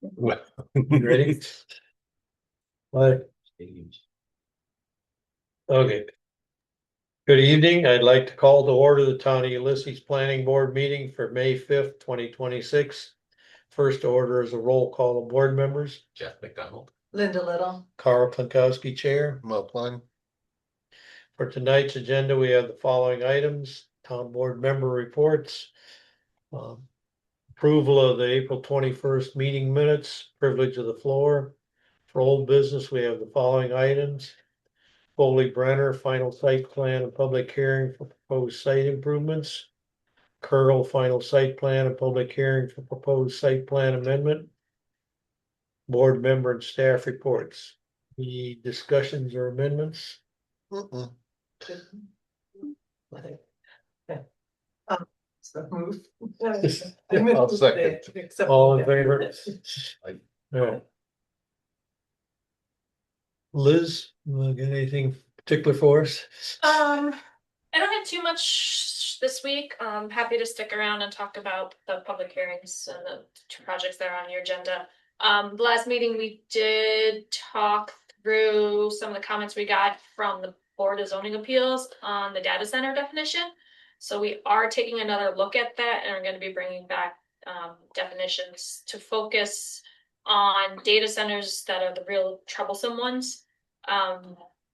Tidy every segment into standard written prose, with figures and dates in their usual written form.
Ready? What? Okay. Good evening. I'd like to call to order the Town of Ulysses Planning Board meeting for May 5th, 2026. First order is a roll call of board members. Jeff McDonald. Linda Little. Carl Plankowski, Chair. Mo Klein. For tonight's agenda, we have the following items: town board member reports. Approval of the April 21st meeting minutes, privilege of the floor. For old business, we have the following items: Foley Brenner, final site plan and public hearing for proposed site improvements. Kearl, final site plan and public hearing for proposed site plan amendment. Board member and staff reports. Any discussions or amendments? So move. I'll second. All in favor? Yeah. Liz, got anything particular for us? I don't have too much this week. I'm happy to stick around and talk about the public hearings and the two projects that are on your agenda. The last meeting we did talk through some of the comments we got from the Board of Zoning Appeals on the data center definition. So we are taking another look at that and are going to be bringing back definitions to focus on data centers that are the real troublesome ones.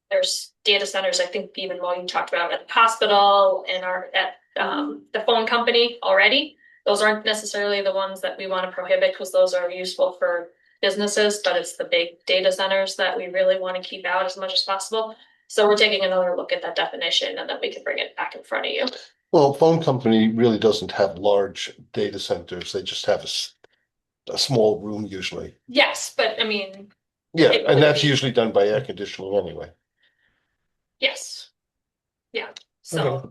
There's data centers, I think even more you talked about at the hospital and at the phone company already. Those aren't necessarily the ones that we want to prohibit because those are useful for businesses, but it's the big data centers that we really want to keep out as much as possible. So we're taking another look at that definition and then we can bring it back in front of you. Well, phone company really doesn't have large data centers. They just have a small room usually. Yes, but I mean. Yeah, and that's usually done by air conditioning anyway. Yes. Yeah, so Okay.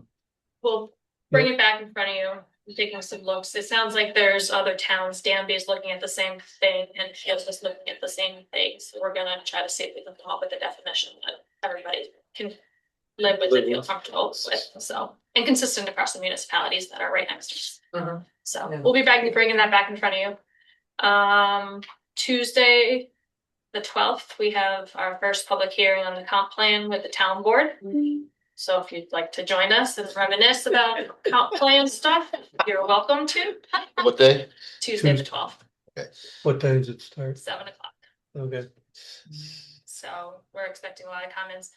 we'll bring it back in front of you. We're taking some looks. It sounds like there's other towns. Danby is looking at the same thing and Kearl is looking at the same thing. So we're gonna try to see if we can come up with a definition that everybody can live with and feel comfortable with. So, and consistent across the municipalities that are right next to us. So Yeah. we'll be bringing that back in front of you. Tuesday, the 12th, we have our first public hearing on the comp plan with the town board. So if you'd like to join us and reminisce about comp plan stuff, you're welcome to. What day? Tuesday the 12th, What time does it start? 7 o'clock. Okay. So we're expecting a lot of comments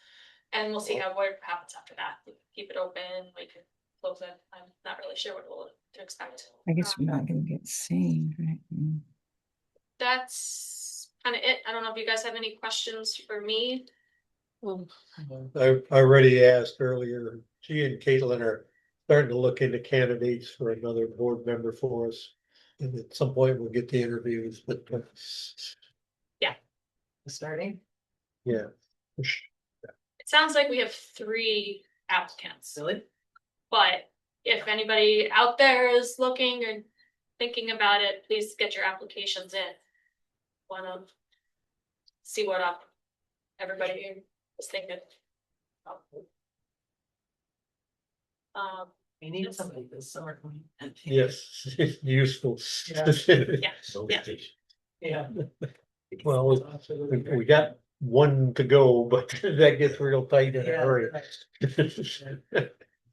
and we'll see what happens after that. We can keep it open, we can close it. I'm not really sure what to expect. I guess we're not gonna get seen, right? That's kind of it. I don't know if you guys have any questions for me. I already asked earlier, she and Caitlin are starting to look into candidates for another board member for us. And at some point we'll get the interviews, but Starting? yeah. It sounds like we have 3 applicants. Really? But if anybody out there is looking or thinking about it, please get your applications in. Wanna see what everybody is thinking. We need somebody this summer. Yes, useful. Yeah. Well, we got one to go, but that gets real tight in a hurry. So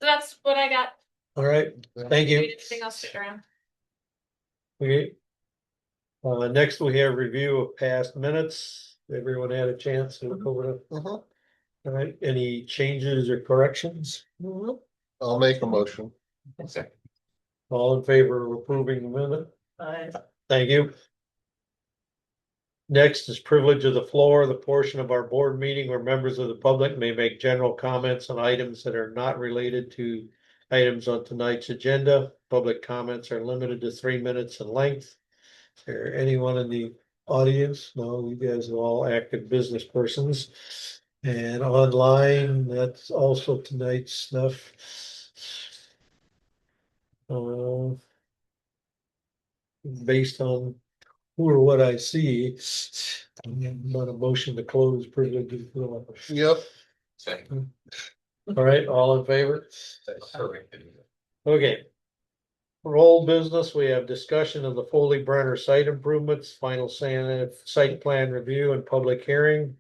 that's what I got. All right, thank you. Anything else, stick around. Okay. Next we have review of past minutes. Everyone had a chance to look over it. All right, any changes or corrections? I'll make a motion. All in favor of approving the minute? Thank you. Next is privilege of the floor, the portion of our board meeting where members of the public may make general comments on items that are not related to items on tonight's agenda. Public comments are limited to 3 minutes in length. Is there anyone in the audience? No, you guys are all active business persons. And online, that's also tonight's stuff. Based on who or what I see, I'm on a motion to close privilege of the floor. Yep. All right, all in favor? Okay. For old business, we have discussion of the Foley Brenner site improvements, final site plan review and public hearing.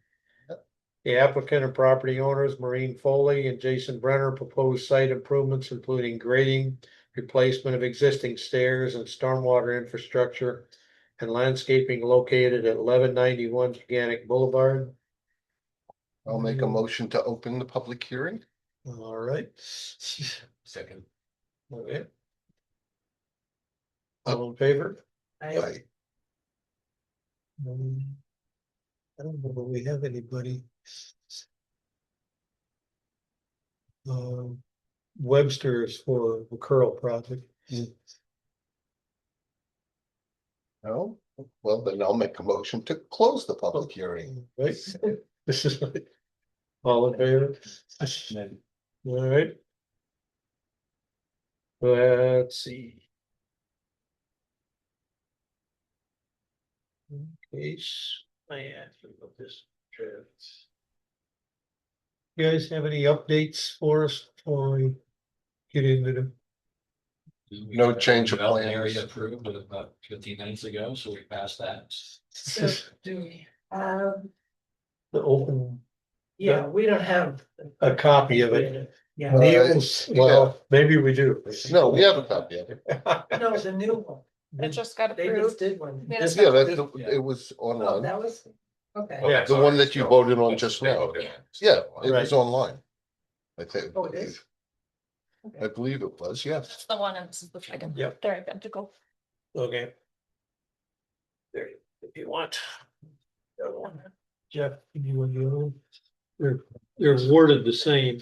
The applicant and property owners, Maureen Foley and Jason Brenner, proposed site improvements including grading, replacement of existing stairs and stormwater infrastructure and landscaping located at 1191 Organic Boulevard. I'll make a motion to open the public hearing. All right. Second. Okay. All in favor? Aye. I don't know if we have anybody. Webster's for the Kearl project. No, well, then I'll make a motion to close the public hearing. Right? This is all in favor? All right. Let's see. Case, I asked about this. You guys have any updates for us before we get into the? No change of Development plans. area approved about 15 minutes ago, so we passed that. So do we, The open, yeah, we don't have. a copy of it. Yeah, Neil's, well, maybe we do. No, we have a copy of it. no, the new one. It just got They approved. just did one. Yeah. Yeah, it was Oh, online. that was, okay. Yeah. The one that you voted on just now. Yeah, it Right. was online. I think. Oh, it is? I believe it was, yes. That's the one, and this is the second. Yep. They're identical. Okay. There, if you want. Jeff, can you want you? They're worded the same.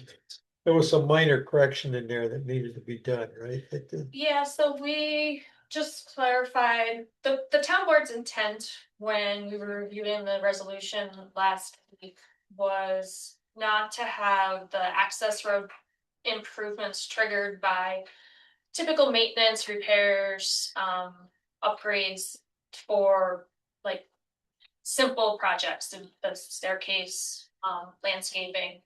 There was some minor correction in there that needed to be done, right? Yeah, so we just clarified the town board's intent when we were reviewing the resolution last week was not to have the access road improvements triggered by typical maintenance, repairs, upgrades for like simple projects, the staircase, landscaping.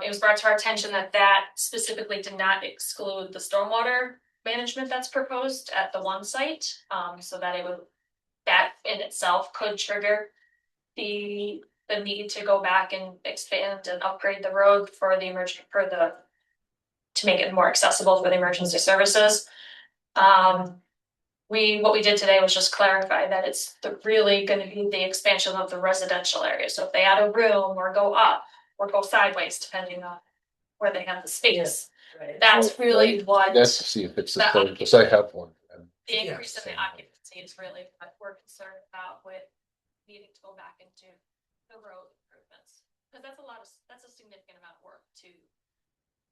It was brought to our attention that that specifically did not exclude the stormwater management that's proposed at the one site, so that that in itself could trigger the need to go back and expand and upgrade the road for to make it more accessible for the emergency services. What we did today was just clarify that it's really gonna be the expansion of the residential area. So if they add a room or go up or go sideways, depending on where they have the space, Right. that's really what That's to see if it's the same, because I have one. the increase in the occupancy is really what we're concerned about with needing to go back into the road improvements. Because that's a significant amount of work to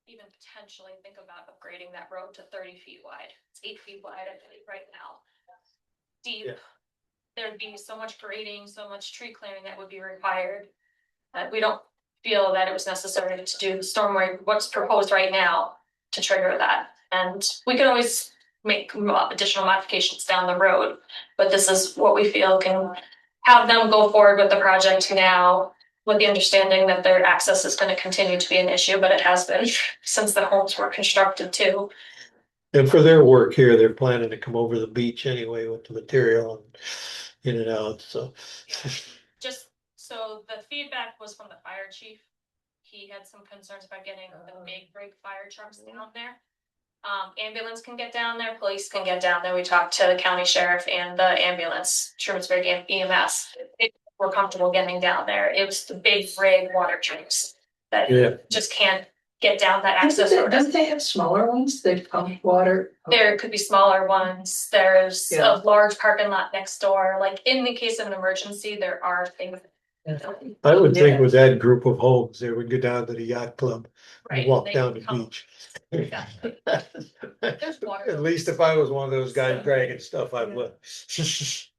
even potentially think about upgrading that road to 30 feet wide. It's 8 feet wide, I believe, right now. Deep. Yeah. There'd be so much grading, so much tree clearing that would be required. That we don't feel that it was necessary to do the stormwater, what's proposed right now to trigger that. And we can always make additional modifications down the road, but this is what we feel can have them go forward with the project now, with the understanding that their access is going to continue to be an issue, but it has been since the homes were constructed too. And for their work here, they're planning to come over the beach anyway with the material and in and out, so. Just so the feedback was from the fire chief. He had some concerns about getting the big rig fire trucks down there. Ambulance can get down there, police can get down there. We talked to the county sheriff and the ambulance, Shermansburg EMS. We're comfortable getting down there. It was the big rig water trucks that Yeah. just can't get down that access road. Doesn't they have smaller ones that pump water? There could be smaller ones. There's Yeah. a large parking lot next door. Like in the case of an emergency, there are things. I would think Yeah. with that group of homes, they would go down to the yacht club and Right, walk they down the come- beach. Exactly. There's water. At least if I was one of those guys dragging stuff, I would.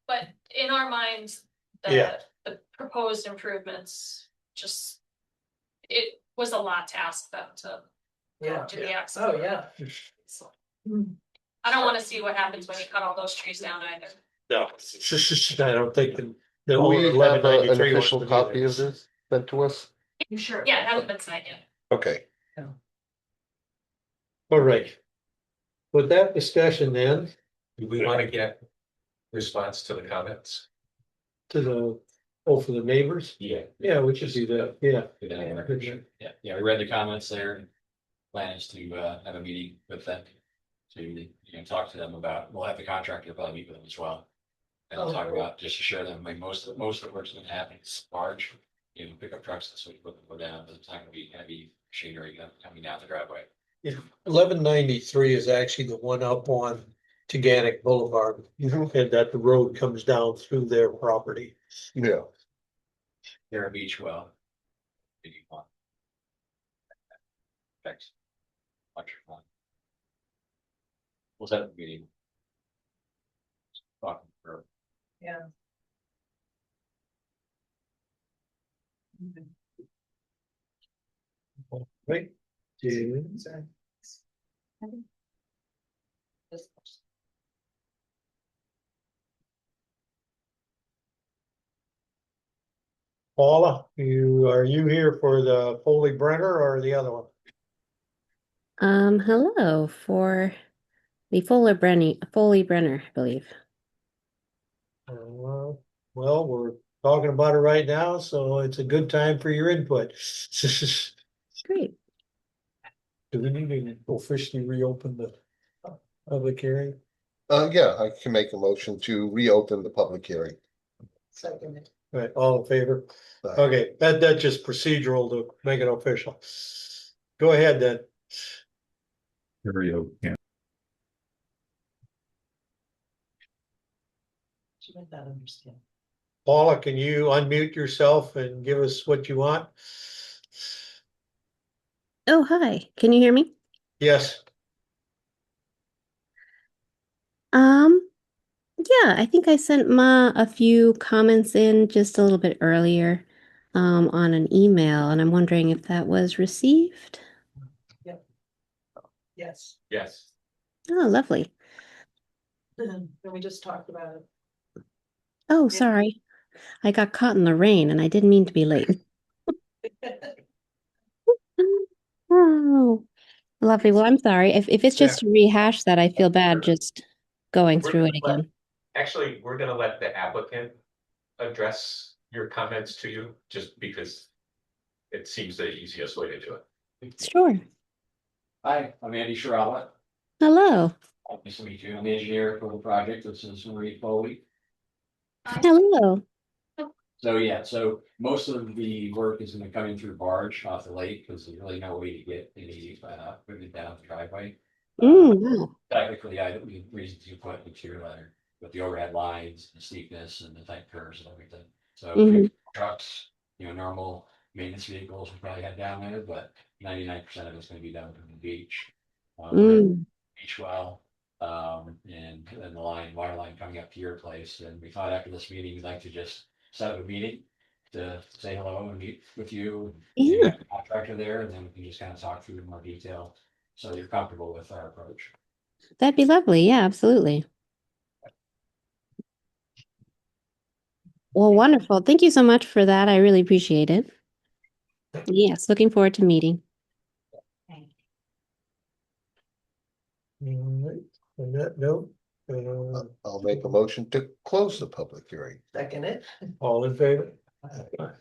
But in our minds, Yeah. the proposed improvements, just, it was a lot to ask them to Yeah. do the access. Oh, yeah. So, I don't wanna see what happens when you cut all those trees down either. No, I don't think the Do we have eleven an ninety-three official copy of this sent to us? You sure? Yeah, it hasn't been signed yet. Okay, All right. with that discussion then, Do we want to get response to the comments? to the, oh, for the neighbors? Yeah. Yeah, we should do that, yeah. Yeah, we read the comments there. Plan is to have a meeting with them. To, talk to them about, we'll have the contractor probably meet with them as well. And I'll talk about, just to share them, like most of the work's gonna happen, it's large, pickup trucks, that's what you put them go down, but it's not gonna be heavy machinery coming down the driveway. 1193 is actually the one up on Teganic Boulevard, and that the road comes down through their property. Yeah, They're a beach well. Maybe one. Thanks. Much fun. We'll set up a meeting. Talking for. Yeah. Right? Paula, are you here for the Foley Brenner or the other one? Hello for the Foley Brenner, I believe. Well, we're talking about it right now, so it's a good time for your input. Great. Do we need to officially reopen the public hearing? yeah, I can make a motion to reopen the public hearing. Second. Right, all in favor? Okay, that's just procedural to make it official. Go ahead then. Yeah. She might not understand. Paula, can you unmute yourself and give us what you want? Oh, hi. Can you hear me? Yes, Yeah, I think I sent Ma a few comments in just a little bit earlier, on an email, and I'm wondering if that was received. Yes. Yes. Oh, lovely. And we just talked about Oh, sorry. I got caught in the rain and I didn't mean to be late. it. Oh, lovely. Well, I'm sorry. If it's just to rehash that, I feel bad just going We're through it gonna again. Actually, we're gonna let the applicant address your comments to you, just because it seems the easiest way to do it. Sure. Hi, I'm Andy Shirala. Hello. Nice to meet you. I'm the engineer for the project. This is Marie Foley. Hello. So most of the work is gonna come in through barge off the lake, because there's really no way to get any equipment down the driveway. Wow. Technically, the reasons you put material there, with the overhead lines, the steepness and the tight curves and everything. So Mhm. trucks, normal maintenance vehicles will probably head down there, but 99% of it's gonna be down from the beach. We're gonna beach well, and then the water line coming up to your place. And we thought after this meeting, we'd like to just set up a meeting to say hello and meet with you. Yeah. You have a contractor there, and then we can just kind of talk through in more detail, so you're comfortable with our approach. That'd be lovely. Yeah, absolutely. Well, wonderful. Thank you so much for that. I really appreciate it. Yes, looking forward to meeting. all right, on that note, I'll make a motion to close the public hearing. Second it. all in favor? All right.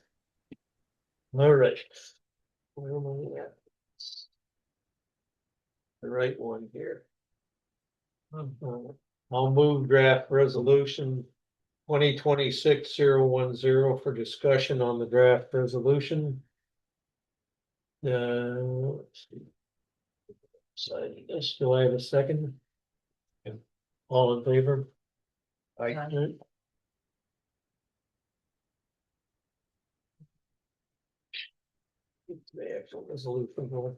Where am I at? The right one here. I'll move draft resolution 2026-010 for discussion on the draft resolution. Let's see. Signing this, do I have a second? All in favor? I, The actual resolution going.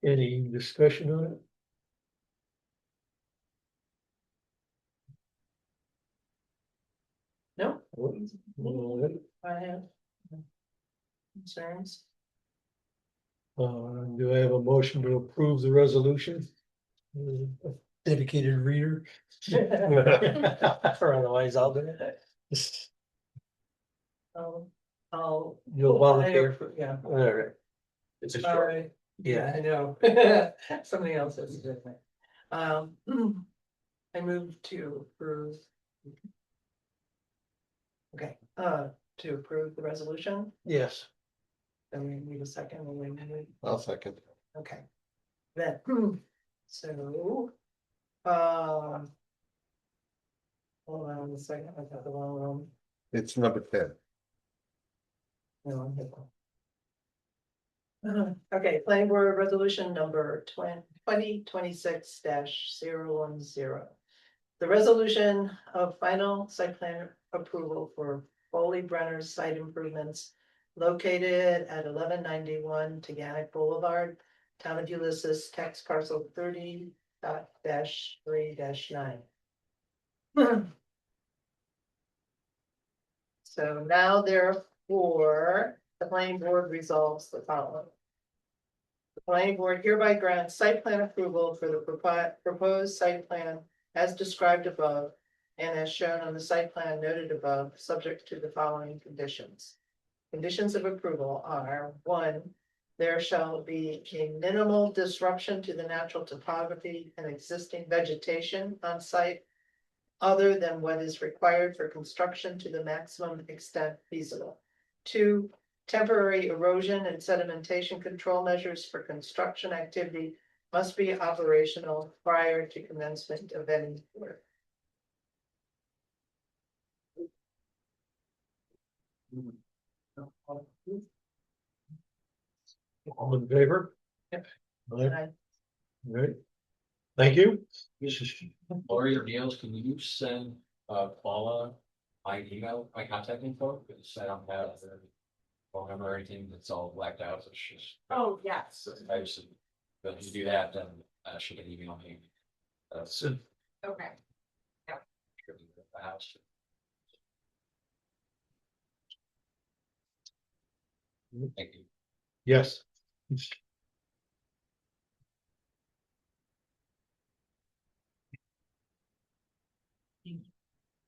Any discussion on it? No, All I have concerns. Do I have a motion to approve the resolution? Dedicated reader. Or otherwise I'll do it. I'll. You'll volunteer? Yeah. All right. It's a All short. right. Yeah, I know. Somebody else has to do it. I move to approve. Okay, to approve the resolution, Yes. then we need a second, and we need, I'll second. okay. Then, so, um. Hold on a second, I got the wrong one. It's number 10. No, I'm here. Okay, planning board resolution number 2026-010. The resolution of final site plan approval for Foley Brenner's site improvements located at 1191 Taganic Boulevard, Town of Ulysses, tax parcel 30.-3-9. So now therefore, the planning board resolves the following. The planning board hereby grants site plan approval for the proposed site plan as described above and as shown on the site plan noted above, subject to the following conditions. Conditions of approval are: 1, there shall be a minimal disruption to the natural topography and existing vegetation on site other than what is required for construction to the maximum extent feasible. 2, temporary erosion and sedimentation control measures for construction activity must be operational prior to commencement of any work. All in favor? Yep. All right. I- All right. Thank you. Lori or Niels, can you send Paula my email, my contact info? Because I don't have their phone number or anything, it's all blacked out, so it's just. Oh, yes. I just, but if you do that, then she can email me. So, Okay. The house. Thank you. yes.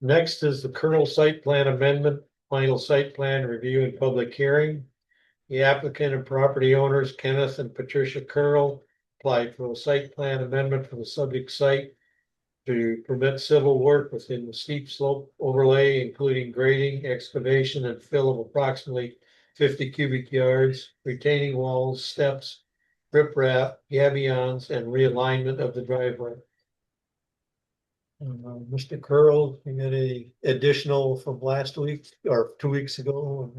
Next is the Kearl site plan amendment, final site plan review and public hearing. The applicant and property owners, Kenneth and Patricia Kearl, applied for a site plan amendment for the subject site to permit civil work within the steep slope overlay, including grading, excavation, and fill of approximately 50 cubic yards, retaining walls, steps, riprap, gabions, and realignment of the driveway. Mr. Kearl, you got any additional from last week or 2 weeks ago?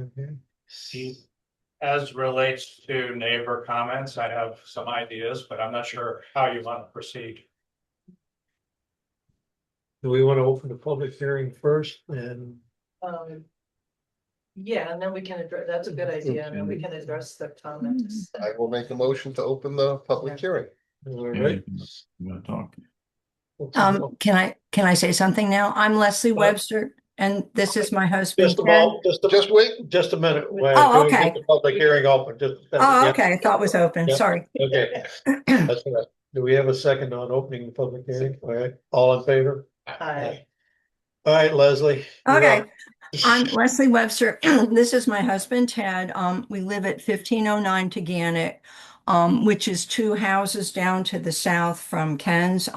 As relates to neighbor comments, I have some ideas, but I'm not sure how you want to proceed. Do we want to open the public hearing first and? Yeah, and then we can address, that's a good idea, and then we can address the comments. I will make a motion to open the public hearing. All right. Can I say something now? I'm Leslie Webster, and this is my husband. Just Ted. about, Just wait. just a minute. Oh, okay. Get the public hearing open, just. a minute. Oh, Yep. okay, I thought it was open, Yep. sorry. Okay, that's all right. Do we have a second on opening the public hearing? All right, all in favor? Hi. All right, Leslie. you're Okay, up. I'm Leslie Webster. This is my husband, Ted. We live at 1509 Taganic, which is 2 houses down to the south from Ken's.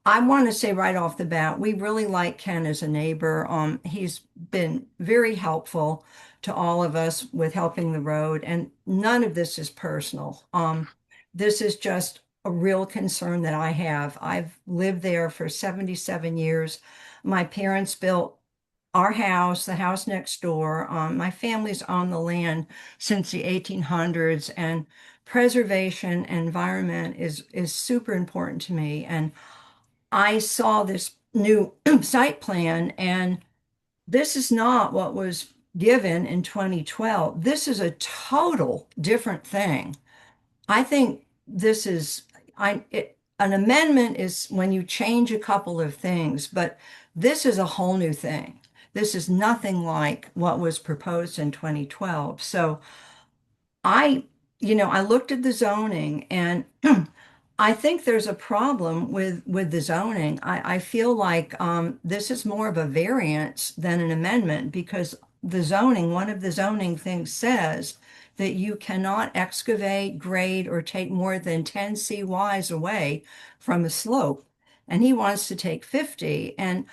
I want to say right off the bat, we really like Ken as a neighbor. He's been very helpful to all of us with helping the road, and none of this is personal. This is just a real concern that I have. I've lived there for 77 years. My parents built our house, the house next door. My family's on the land since the 1800s, and preservation and environment is super important to me. And I saw this new site plan, and this is not what was given in 2012. This is a total different thing. I think this is, an amendment is when you change a couple of things, but this is a whole new thing. This is nothing like what was proposed in 2012. So I, I looked at the zoning and I think there's a problem with the zoning. I feel like this is more of a variance than an amendment because the zoning, one of the zoning things says that you cannot excavate, grade, or take more than 10 CYs away from a slope. And he wants to take 50. And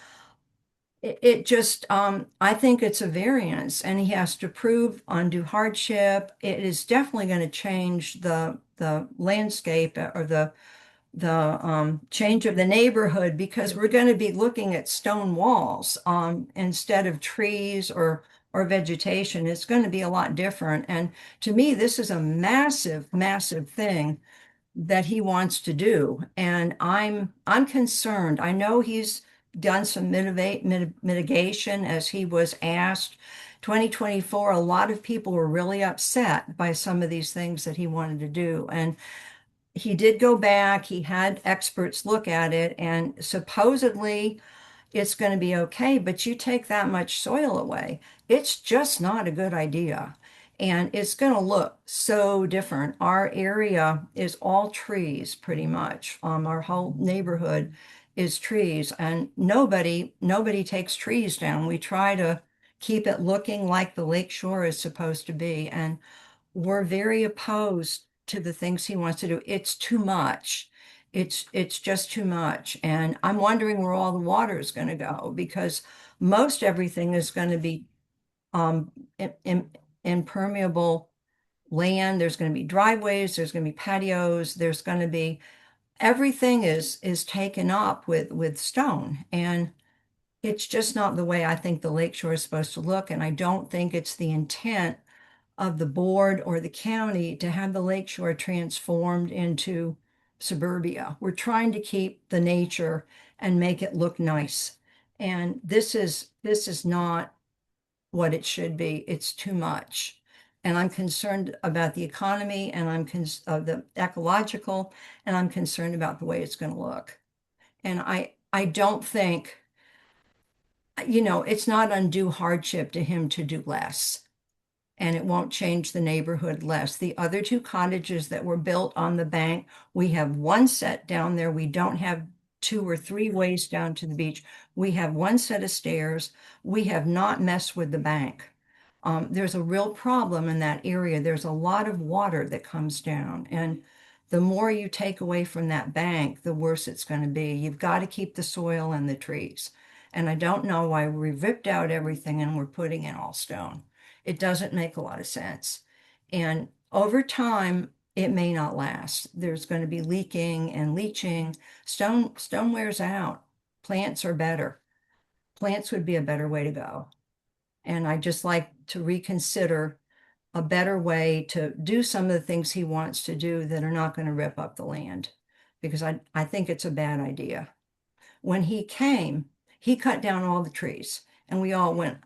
it just, I think it's a variance and he has to prove undue hardship. It is definitely going to change the landscape or the change of the neighborhood because we're going to be looking at stone walls instead of trees or vegetation. It's going to be a lot different. And to me, this is a massive, massive thing that he wants to do. And I'm concerned. I know he's done some mitigation as he was asked. 2024, a lot of people were really upset by some of these things that he wanted to do. And he did go back, he had experts look at it, and supposedly it's going to be okay, but you take that much soil away, it's just not a good idea. And it's going to look so different. Our area is all trees pretty much. Our whole neighborhood is trees, and nobody takes trees down. We try to keep it looking like the lake shore is supposed to be. And we're very opposed to the things he wants to do. It's too much. It's just too much. And I'm wondering where all the water is going to go because most everything is going to be um, impermeable land. There's going to be driveways, there's going to be patios, there's going to be everything is taken up with stone. And it's just not the way I think the lakeshore is supposed to look. And I don't think it's the intent of the board or the county to have the lakeshore transformed into suburbia. We're trying to keep the nature and make it look nice. And this is not what it should be. It's too much. And I'm concerned about the economy and the ecological, and I'm concerned about the way it's going to look. And I don't think, it's not undue hardship to him to do less and it won't change the neighborhood less. The other two cottages that were built on the bank, we have one set down there. We don't have 2 or 3 ways down to the beach. We have one set of stairs. We have not messed with the bank. There's a real problem in that area. There's a lot of water that comes down. And the more you take away from that bank, the worse it's going to be. You've got to keep the soil and the trees. And I don't know why we ripped out everything and we're putting in all stone. It doesn't make a lot of sense. And over time, it may not last. There's going to be leaking and leaching. Stone wears out. Plants are better. Plants would be a better way to go. And I just like to reconsider a better way to do some of the things he wants to do that are not going to rip up the land, because I think it's a bad idea. When he came, he cut down all the trees and we all went,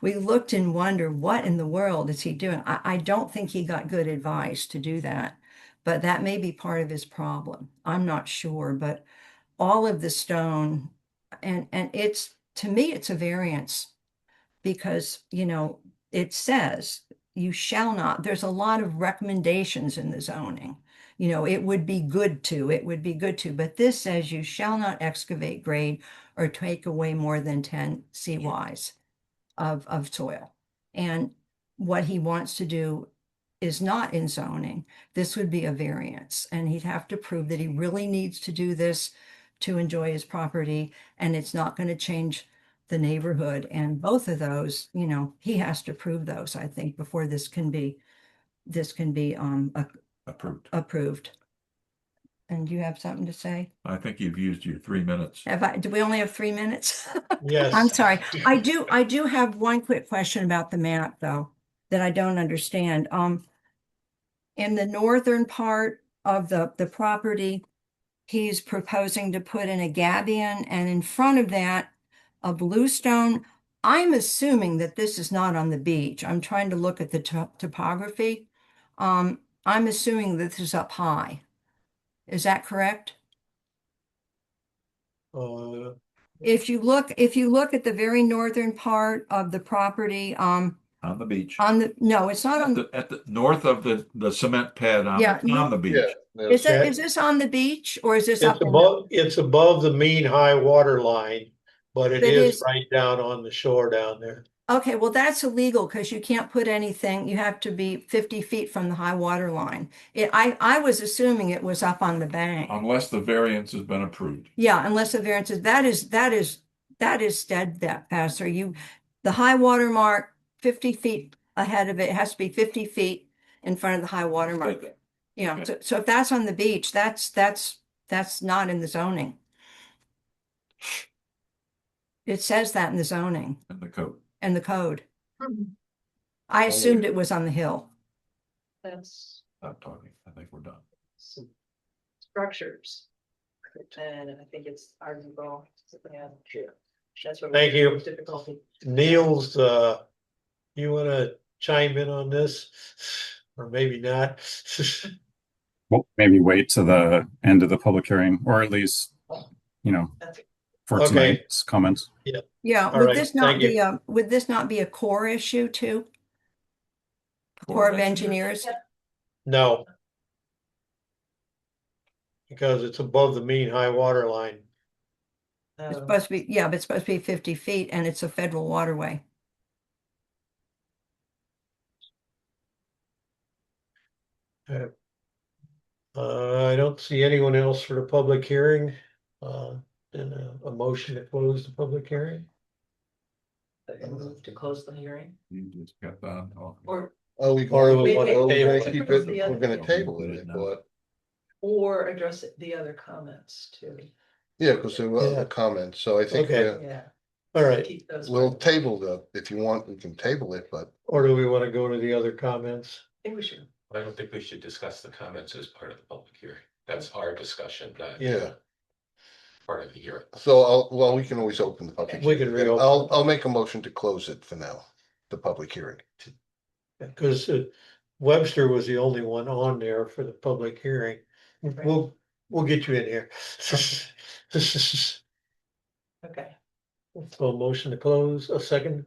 we looked and wondered, what in the world is he doing? I don't think he got good advice to do that, but that may be part of his problem. I'm not sure, but all of the stone and it's, to me, it's a variance because, it says you shall not, there's a lot of recommendations in the zoning. It would be good to, but this says you shall not excavate, grade, or take away more than 10 CYs of soil. And what he wants to do is not in zoning. This would be a variance, and he'd have to prove that he really needs to do this to enjoy his property, and it's not going to change the neighborhood. And both of those, he has to prove those, I think, before this can be approved. And do you have something to say? I think you've used your 3 minutes. Do we only have 3 minutes? Yes. I'm sorry. I do have one quick question about the map though, that I don't understand. In the northern part of the property, he's proposing to put in a gabion, and in front of that, a bluestone. I'm assuming that this is not on the beach. I'm trying to look at the topography. I'm assuming that this is up high. Is that correct? Uh, If you look at the very northern part of the property, On the beach. no, it's not on, At the north of the cement pad Yeah, on the Yeah. beach. is there's- this on the beach or is this it's up in the? above, it's above the mean high water line, but it That is is- right down on the shore down there. Okay, well, that's illegal because you can't put anything, you have to be 50 feet from the high water line. I was assuming it was up on the bank. Unless the variance has been approved. Yeah, unless the variance is, that is steadfast, or the high water mark 50 feet ahead of it, it has to be 50 feet in front of the high water mark. Yeah, Okay. so if that's on the beach, that's not in the zoning. It says that in the zoning In the code. and the code. I assumed it was on the hill. That's Stop talking. I think we're done. some structures. And I think it's arguable. That's what. Thank you. Difficulty. Niels, you wanna chime in on this? Or maybe not? Well, maybe wait to the end of the public hearing, or at least, for Okay. tonight's comments. Yeah, All would right, this not thank you. be would this not be a core issue too? Corps of Engineers? No. Because it's above the mean high water line. It's supposed to be, yeah, but it's supposed to be 50 feet and it's a federal waterway. I don't see anyone else for the public hearing. And a motion to close the public hearing. Move to close the hearing You just got done talking. or Oh, we Or going, we wanna we're table gonna it? keep it, we're gonna table it, I thought. address the other comments too. Yeah, because there were Yeah. other comments, so I think Okay. Yeah. All right, Keep those. we'll table if you want, we can table it, but or do we want to go to the other comments? I think we should. I don't think we should discuss the comments as part of the public hearing. That's our discussion, not yeah. part of the hearing. So we can always open the public. We can hearing. reopen. I'll make a motion to close it for now, the public hearing. Because Webster was the only one on there for the public hearing. We'll get you in here. Okay, So a motion to close, a second,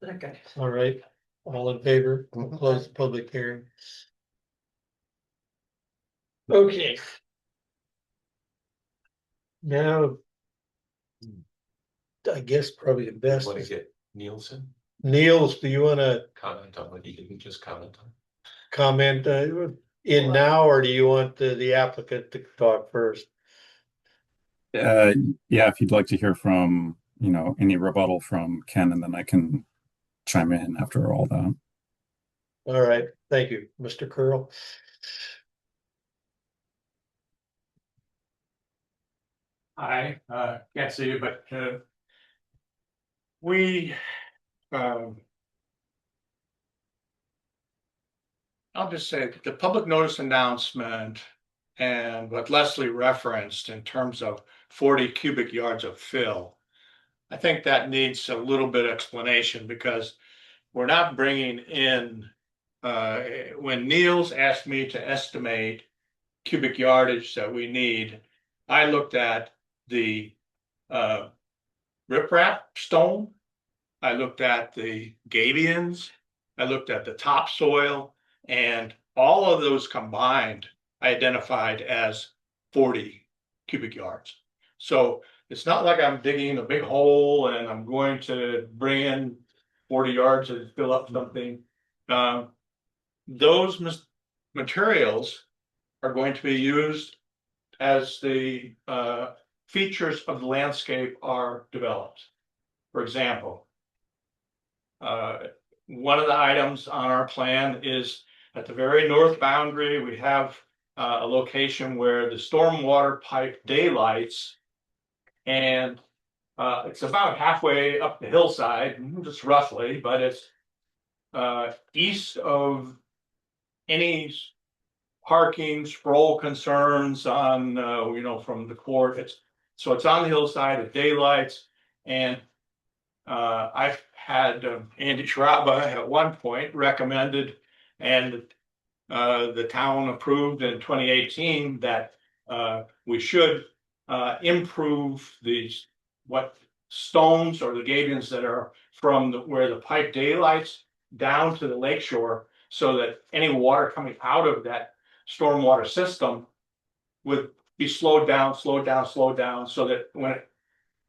okay. all right, all in favor, we'll Mhm. close the public hearing. Okay. Now. I guess probably the best, Want to get Nielsen Niels, do you wanna comment on what he didn't just comment on? comment in now, or do you want the applicant to talk first? Yeah, if you'd like to hear from, any rebuttal from Ken, and then I can chime in after all that. All right, thank you, Mr. Kearl. I can't see you, but we I'll just say that the public notice announcement and what Leslie referenced in terms of 40 cubic yards of fill. I think that needs a little bit of explanation because we're not bringing in, when Niels asked me to estimate cubic yardage that we need, I looked at the riprap stone, I looked at the gabions, I looked at the topsoil, and all of those combined identified as 40 cubic yards. So it's not like I'm digging a big hole and I'm going to bring in 40 yards and fill up something. Those materials are going to be used as the features of the landscape are developed. For example, one of the items on our plan is at the very north boundary, we have a location where the stormwater pipe daylights, and it's about halfway up the hillside, just roughly, but it's east of any parking sprawl concerns on, from the court. So it's on the hillside, it daylights, and I've had Andy Schraba at one point recommended, and the town approved in 2018 that we should improve these what stones or the gabions that are from where the pipe daylights down to the lake shore, so that any water coming out of that stormwater system would be slowed down, so that when it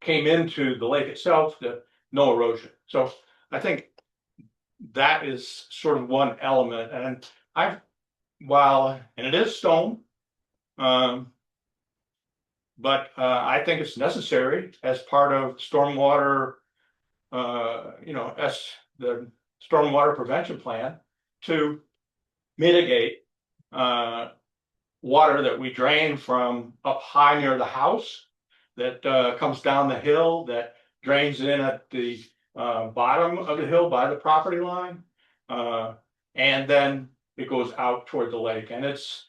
came into the lake itself, no erosion. So I think that is sort of one element, and and it is stone, but I think it's necessary as part of stormwater, as the stormwater prevention plan to mitigate water that we drain from up high near the house that comes down the hill, that drains in at the bottom of the hill by the property line, and then it goes out toward the lake. And it's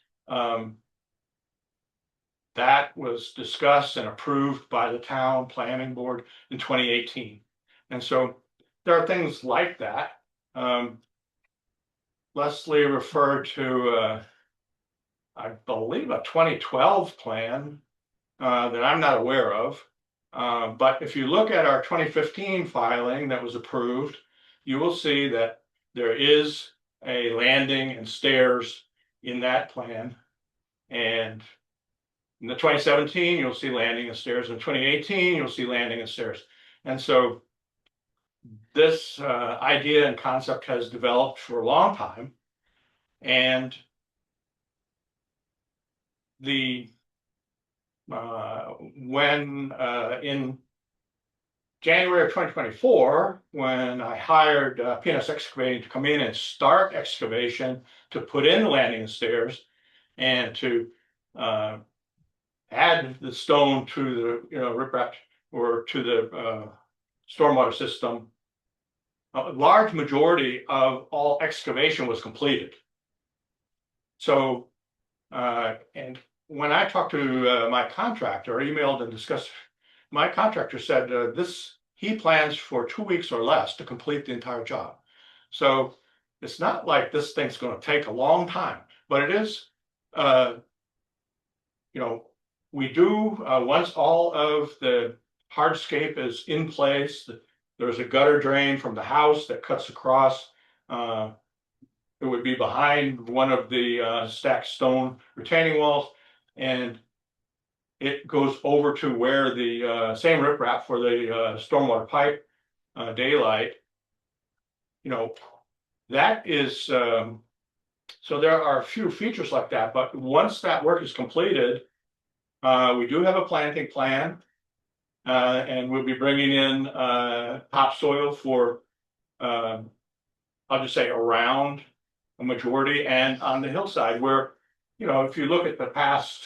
that was discussed and approved by the town planning board in 2018. And so there are things like that. Leslie referred to, I believe, a 2012 plan that I'm not aware of. But if you look at our 2015 filing that was approved, you will see that there is a landing and stairs in that plan. And in the 2017, you'll see landing and stairs. In 2018, you'll see landing and stairs. And so this idea and concept has developed for a long time. And the when in January of 2024, when I hired PNS Excavating to come in and start excavation to put in the landing and stairs and to add the stone to the riprap or to the stormwater system, a large majority of all excavation was completed. So, and when I talked to my contractor, emailed and discussed, my contractor said he plans for 2 weeks or less to complete the entire job. So it's not like this thing's going to take a long time, but it is, we do, once all of the hardscape is in place, there's a gutter drain from the house that cuts across. It would be behind one of the stacked stone retaining walls, and it goes over to where the same riprap for the stormwater pipe daylight. That is, so there are a few features like that, but once that work is completed, we do have a planting plan, and we'll be bringing in topsoil for, I'll just say around a majority, and on the hillside where, if you look at the past,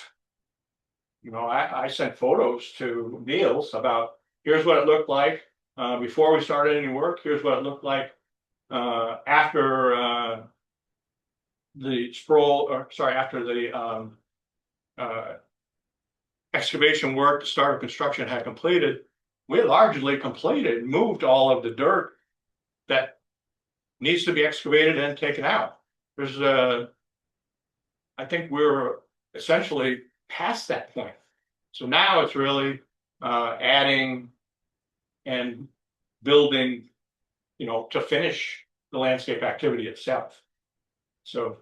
I sent photos to Niels about here's what it looked like before we started any work. Here's what it looked like after the after the excavation work, the start of construction had completed. We largely completed, moved all of the dirt that needs to be excavated and taken out. There's I think we're essentially past that point. So now it's really adding and building, to finish the landscape activity itself. So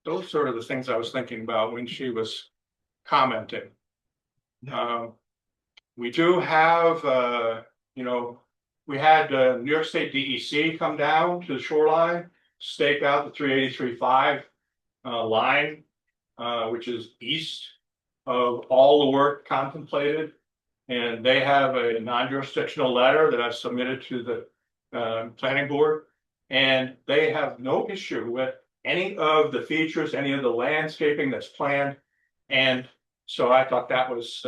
those sort of the things I was thinking about when she was commenting. We do have, we had New York State DEC come down to the shoreline, stake out the 383.5 line, which is east of all the work contemplated. And they have a non-jurisdictional letter that I've submitted to the planning board. And they have no issue with any of the features, any of the landscaping that's planned. And so I thought that was,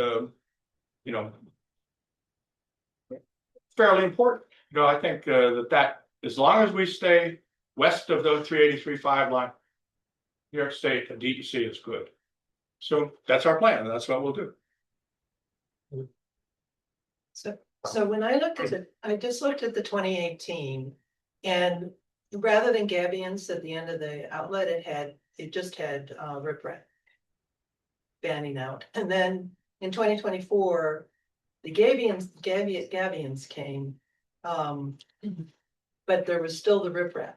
fairly important. I think that as long as we stay west of the 383.5 line, New York State and DEC is good. So that's our plan, and that's what we'll do. So when I looked at it, I just looked at the 2018, and rather than gabions at the end of the outlet, it just had riprap fanning out. And then in 2024, the gabions came. But there was still the riprap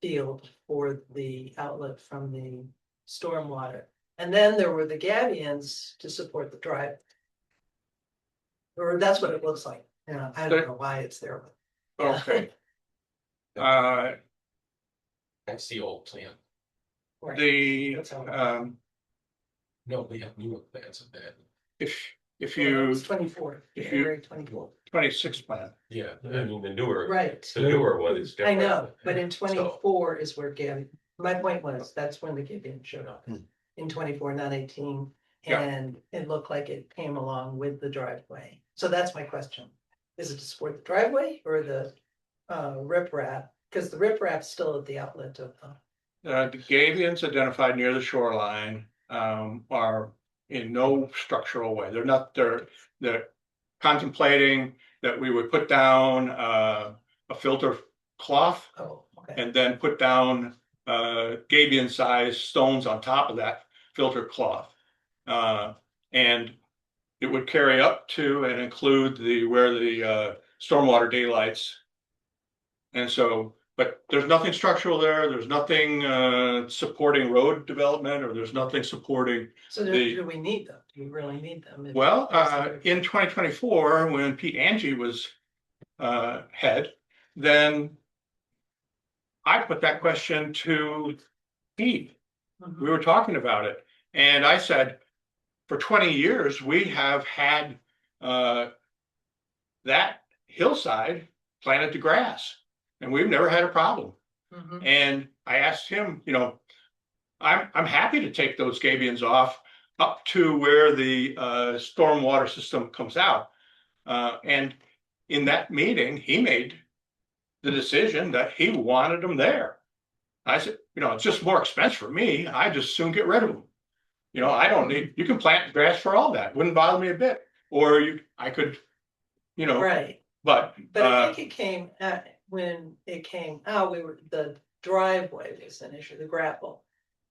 field for the outlet from the stormwater. And then there were the gabions to support the drive. Or that's what it looks like. You know, I don't know why it's there. But yeah. Okay. That's the old plan. Right. The, That's how- No, we have newer plans of that. if Well, you, it's 24, if you- January 24. 26 plan, Yeah, I mean, the newer, Right. the newer one is I different. know, but in 24 is where Gabby, my point was, that's when the Gabion showed up. Hmm. In 24, not 18, Yeah. and it looked like it came along with the driveway. So that's my question. Is it to support the driveway or the riprap? Because the riprap's still at the outlet of the gabions identified near the shoreline are in no structural way. They're not, they're contemplating that we would put down a filter cloth okay. and then put down gabion sized stones on top of that filter cloth. And it would carry up to and include where the stormwater daylights. And so, but there's nothing structural there. There's nothing supporting road development, or there's nothing supporting. So do we need them? Do we really need them? Well, in 2024, when Pete Angie was head, then I put that question to Pete. We were talking about it, and I said, for 20 years, we have had that hillside planted to grass, and we've never had a problem. Mhm. And I asked him, you know, I'm happy to take those gabions off up to where the stormwater system comes out. And in that meeting, he made the decision that he wanted them there. I said, you know, it's just more expense for me. I just soon get rid of them. You know, I don't need, you can plant grass for all that. Wouldn't bother me a bit. Or I could, you know, Right. but I think it came when it came out, the driveway was an issue, the grapple.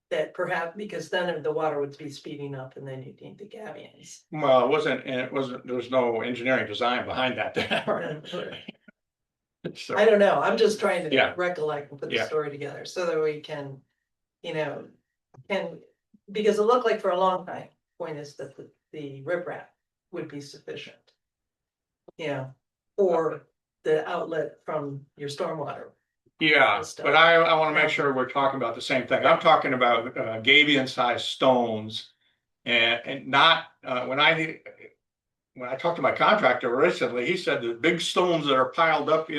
That perhaps, because then the water would be speeding up and then you'd need the gabions. well, there was no engineering design behind that. So, I don't know, I'm just trying to Yeah. recollect and put the Yeah. story together so that we can, you know, because it looked like for a long time, point is that the riprap would be sufficient. You know, or the outlet from your stormwater. yeah, Stuff. but I want to make sure we're talking about the same thing. I'm talking about gabion sized stones, and not when I talked to my contractor recently, he said the big stones that are piled up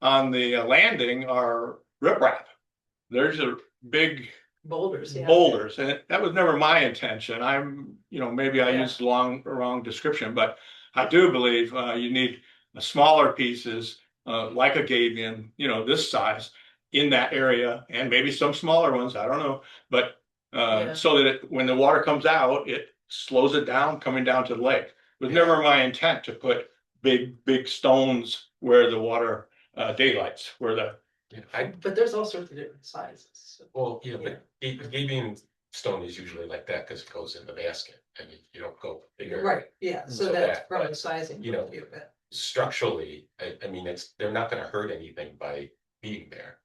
on the landing are riprap. There's a big Boulders, yeah. boulders, and that was never my intention. You know, maybe I Yeah. used wrong description, but I do believe you need smaller pieces like a gabion, you know, this size in that area, and maybe some smaller ones. I don't know, but Yeah. so that when the water comes out, it slows it down coming down to the lake. It was never my intent to put big stones where the water daylights, where the Yeah, But there's all sorts of different sizes. well, yeah, but gabion stone is usually like that because it goes in the basket. I mean, you don't go bigger. Right, yeah, so So that's that, from but, the sizing. you know, point of view, but- Structurally, I mean, they're not gonna hurt anything by being there.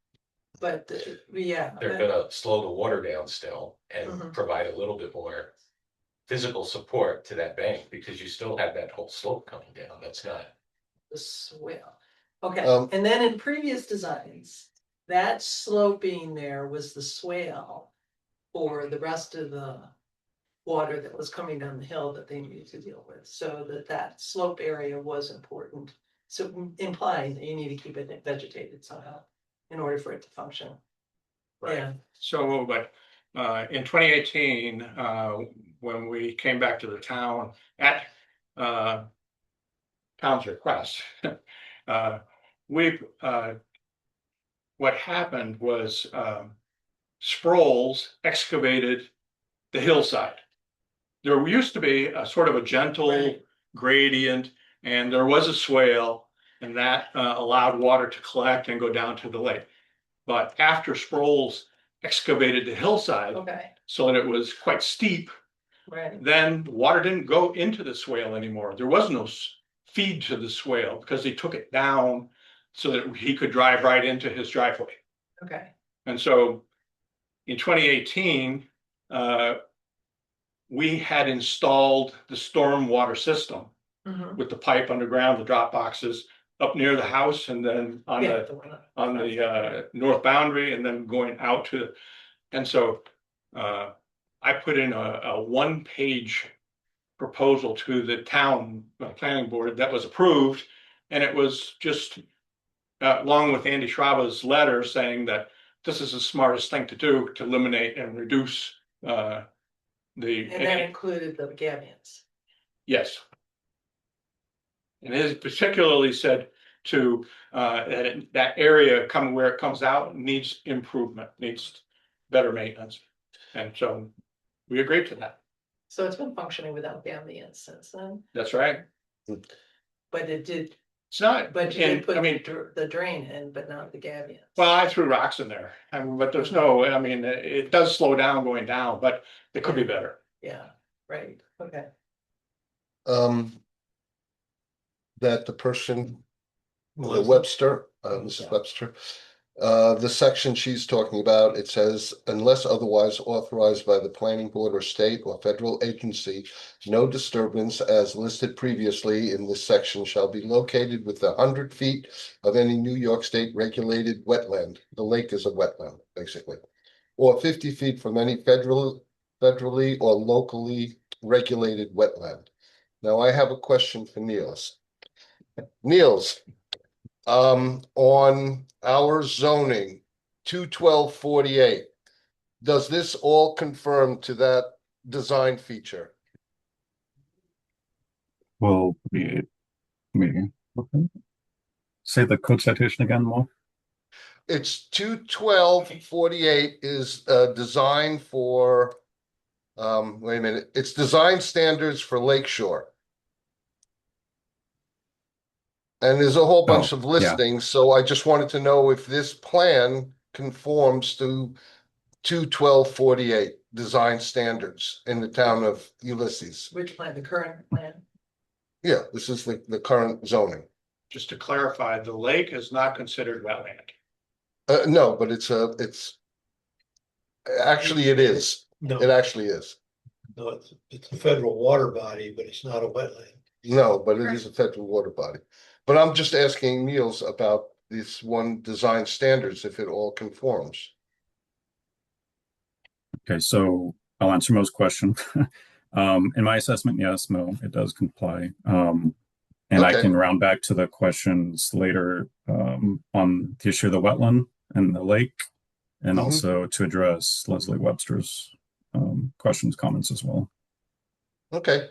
But, yeah. They're gonna slow the water down still and Mhm. provide a little bit more physical support to that bank because you still have that whole slope coming down. That's not. The swale. Okay, Um, and then in previous designs, that sloping there was the swale for the rest of the water that was coming down the hill that they needed to deal with, so that slope area was important. So implying that you need to keep it vegetated somehow in order for it to function. Right. Yeah, So, but in 2018, when we came back to the town at town's request, what happened was Sproles excavated the hillside. There used to be a sort of a gentle Right. gradient, and there was a swale, and that allowed water to collect and go down to the lake. But after Sproul's excavated the hillside Okay, so that it was quite steep, right, then water didn't go into the swale anymore. There was no feed to the swale because they took it down so that he could drive right into his driveway. okay, And so in 2018, we had installed the stormwater system mhm. with the pipe underground, the drop boxes up near the house, and then on Yeah, the the one on the north boundary, and then going out to, and so I put in a one-page proposal to the town planning board that was approved, and it was just along with Andy Schraba's letter saying that this is the smartest thing to do to eliminate and reduce And that included the gabions. yes. And it particularly said to that area coming where it comes out needs improvement, needs better maintenance. And so we agreed to that. So it's been functioning without gabions since then, That's right. but it did, It's not, but you and did put I mean, the drain in, but not the gabions. well, I threw rocks in there, but there's no, I mean, it does slow down going down, but it could be better. Yeah, right, okay. That the person, Melissa? Webster, Mrs. Webster, the section she's talking about, it says, unless otherwise authorized by the planning board or state or federal agency, no disturbance as listed previously in this section shall be located within 100 feet of any New York State regulated wetland. The lake is a wetland, basically. Or 50 feet from any federally or locally regulated wetland. Now, I have a question for Niels. Niels, on our zoning, 21248, does this all confirm to that design feature? Well, me. Okay. Say the code citation again, Mo. It's 21248 is designed for, wait a minute, it's design standards for Lakeshore. And there's a whole bunch Oh, of yeah. listings, so I just wanted to know if this plan conforms to 21248 design standards in the town of Ulysses. Which plan, the current plan? Yeah, this is the current zoning. Just to clarify, the lake is not considered wetland. No, but actually it is. No, It actually is. no, it's a federal water body, but it's not a wetland. No, but it is a federal water body. But I'm just asking Niels about this one design standards, if it all conforms. Okay, so I'll answer Mo's question. In my assessment, yes, Mo, it does comply. And I Okay. can round back to the questions later on the issue of the wetland and the lake, and Mhm. also to address Leslie Webster's questions, comments as well. Okay,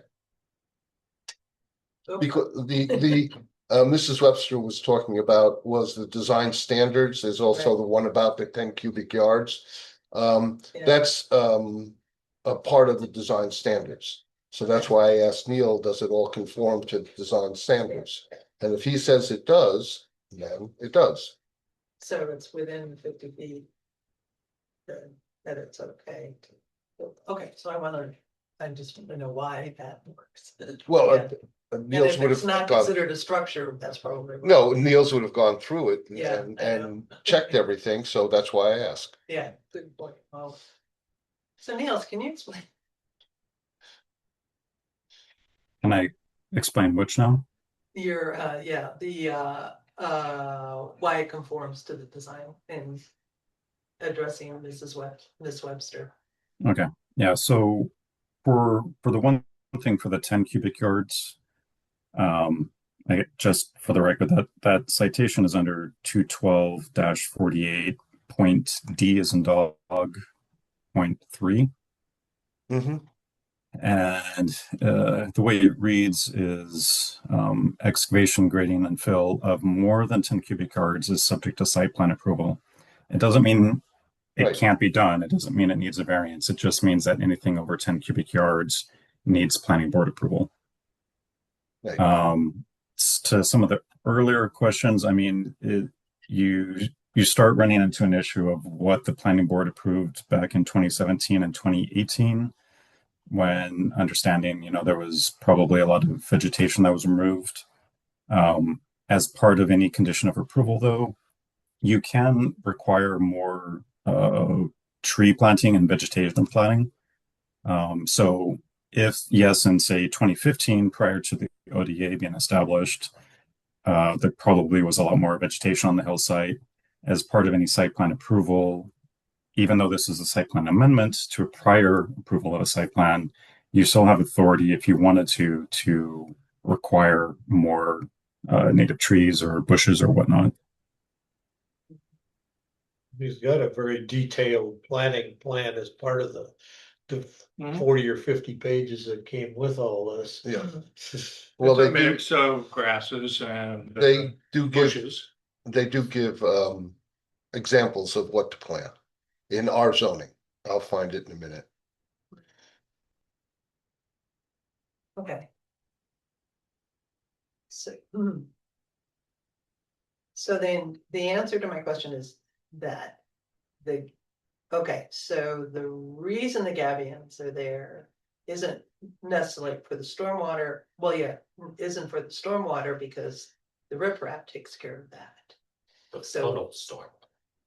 Okay. because the Mrs. Webster was talking about was the design standards. There's also Right. the one about the 10 cubic yards. Yeah. That's a part of the design standards. So that's why I asked Neil, does it all conform to design standards? And if he says it does, then it does. So it's within 50 feet. That it's okay. Okay, so I just want to know why that works. Well, Yeah. And Niels if would it's have not gone, considered a structure, that's probably. why. no, Niels would have gone through it Yeah, and, I know. and checked everything. So that's why I asked. Yeah, good point. Well, so Niels, can you explain? Can I explain which now? Your, why it conforms to the design and addressing Ms. Webster. Okay, yeah, so for the one thing for the 10 cubic yards, just for the record, that citation is under 212-48 point D as in dog, point 3. Mm-hmm. And the way it reads is excavation, grading, and fill of more than 10 cubic yards is subject to site plan approval. It doesn't mean it Right. can't be done. It doesn't mean it needs a variance. It just means that anything over 10 cubic yards needs planning board approval. Right. To some of the earlier questions, I mean, you start running into an issue of what the planning board approved back in 2017 and 2018, when understanding, there was probably a lot of vegetation that was removed. As part of any condition of approval, though, you can require more tree planting and vegetation planting. So if, yes, in say 2015, prior to the ODA being established, there probably was a lot more vegetation on the hillside. As part of any site plan approval, even though this is a site plan amendment to a prior approval of a site plan, you still have authority if you wanted to require more native trees or bushes or whatnot. He's got a very detailed planning plan as part of the Mhm. 40 or 50 pages that came with all this. Yeah. Well, Well, it's a mix of grasses and they do give, bushes. they do give, examples of what to plant in our zoning. I'll find it in a minute. Okay. So then the answer to my question is that okay, so the reason the gabions are there isn't necessarily for the stormwater, well, yeah, isn't for the stormwater because the riprap takes care of that. The So- funnel storm,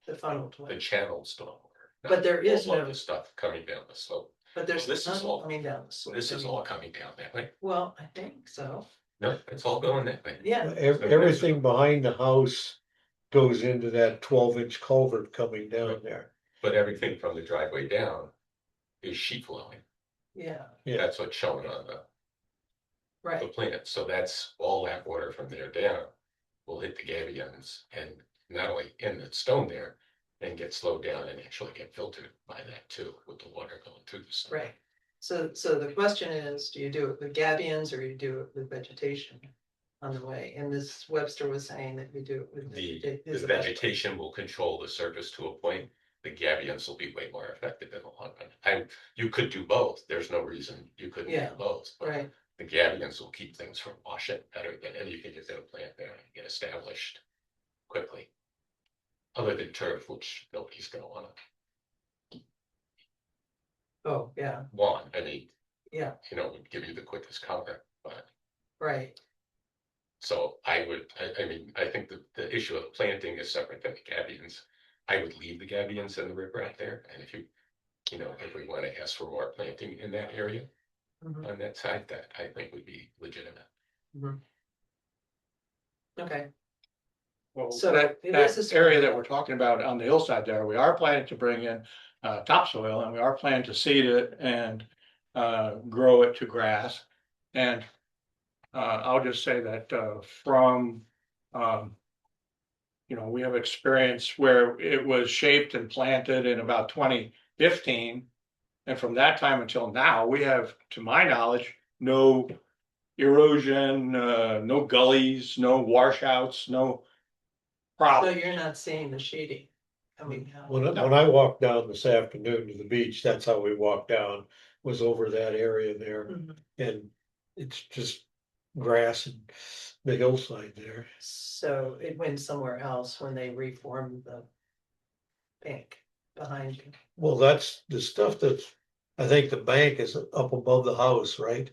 The funnel. the channel stormwater. But there is all of no- the stuff coming down the slope. But there's This is none all- coming down the slope. This is all coming down that way. Well, I think so. No, it's all going that way. Yeah, Everything behind the house goes into that 12-inch culvert coming down there. But everything from the driveway down is sheet flowing. yeah, Yeah. That's what's shown on the right. plan. So that's all that water from there down will hit the gabions and not only in the stone there and get slowed down and actually get filtered by that too, with the water going through the stone. Right. So the question is, do you do it with gabions or you do it with vegetation on the way? And this Webster was saying that you do it with. The is it vegetation will control the surface to a point. The gabions will be way more effective in the long run. You could do both. There's no reason you couldn't Yeah. do both. But Right, the gabions will keep things from washing better than anything you're gonna plant there and get established quickly. Other than turf, which nobody's gonna oh, yeah, want, I mean, yeah, would give you the quickest cover, but. right, So I mean, I think the issue of planting is separate than the gabions. I would leave the gabions and the riprap there, and if if we want to ask for more planting in that area mhm, on that side, that I think would be legitimate. mhm. Okay, Well, So that it is a area spring. that we're talking about on the hillside there, we are planning to bring in topsoil and we are planning to seed it and grow it to grass. And I'll just say that from we have experience where it was shaped and planted in about 2015. And from that time until now, we have, to my knowledge, no erosion, no gullies, no washouts, no so problem. you're not seeing the shading coming down. When I walked down this afternoon to the beach, that's how we walked down, was over that area there. Mhm. And it's just grass and the hillside there. So it went somewhere else when they reformed the bank behind you. Well, that's the stuff I think the bank is up above the house, right?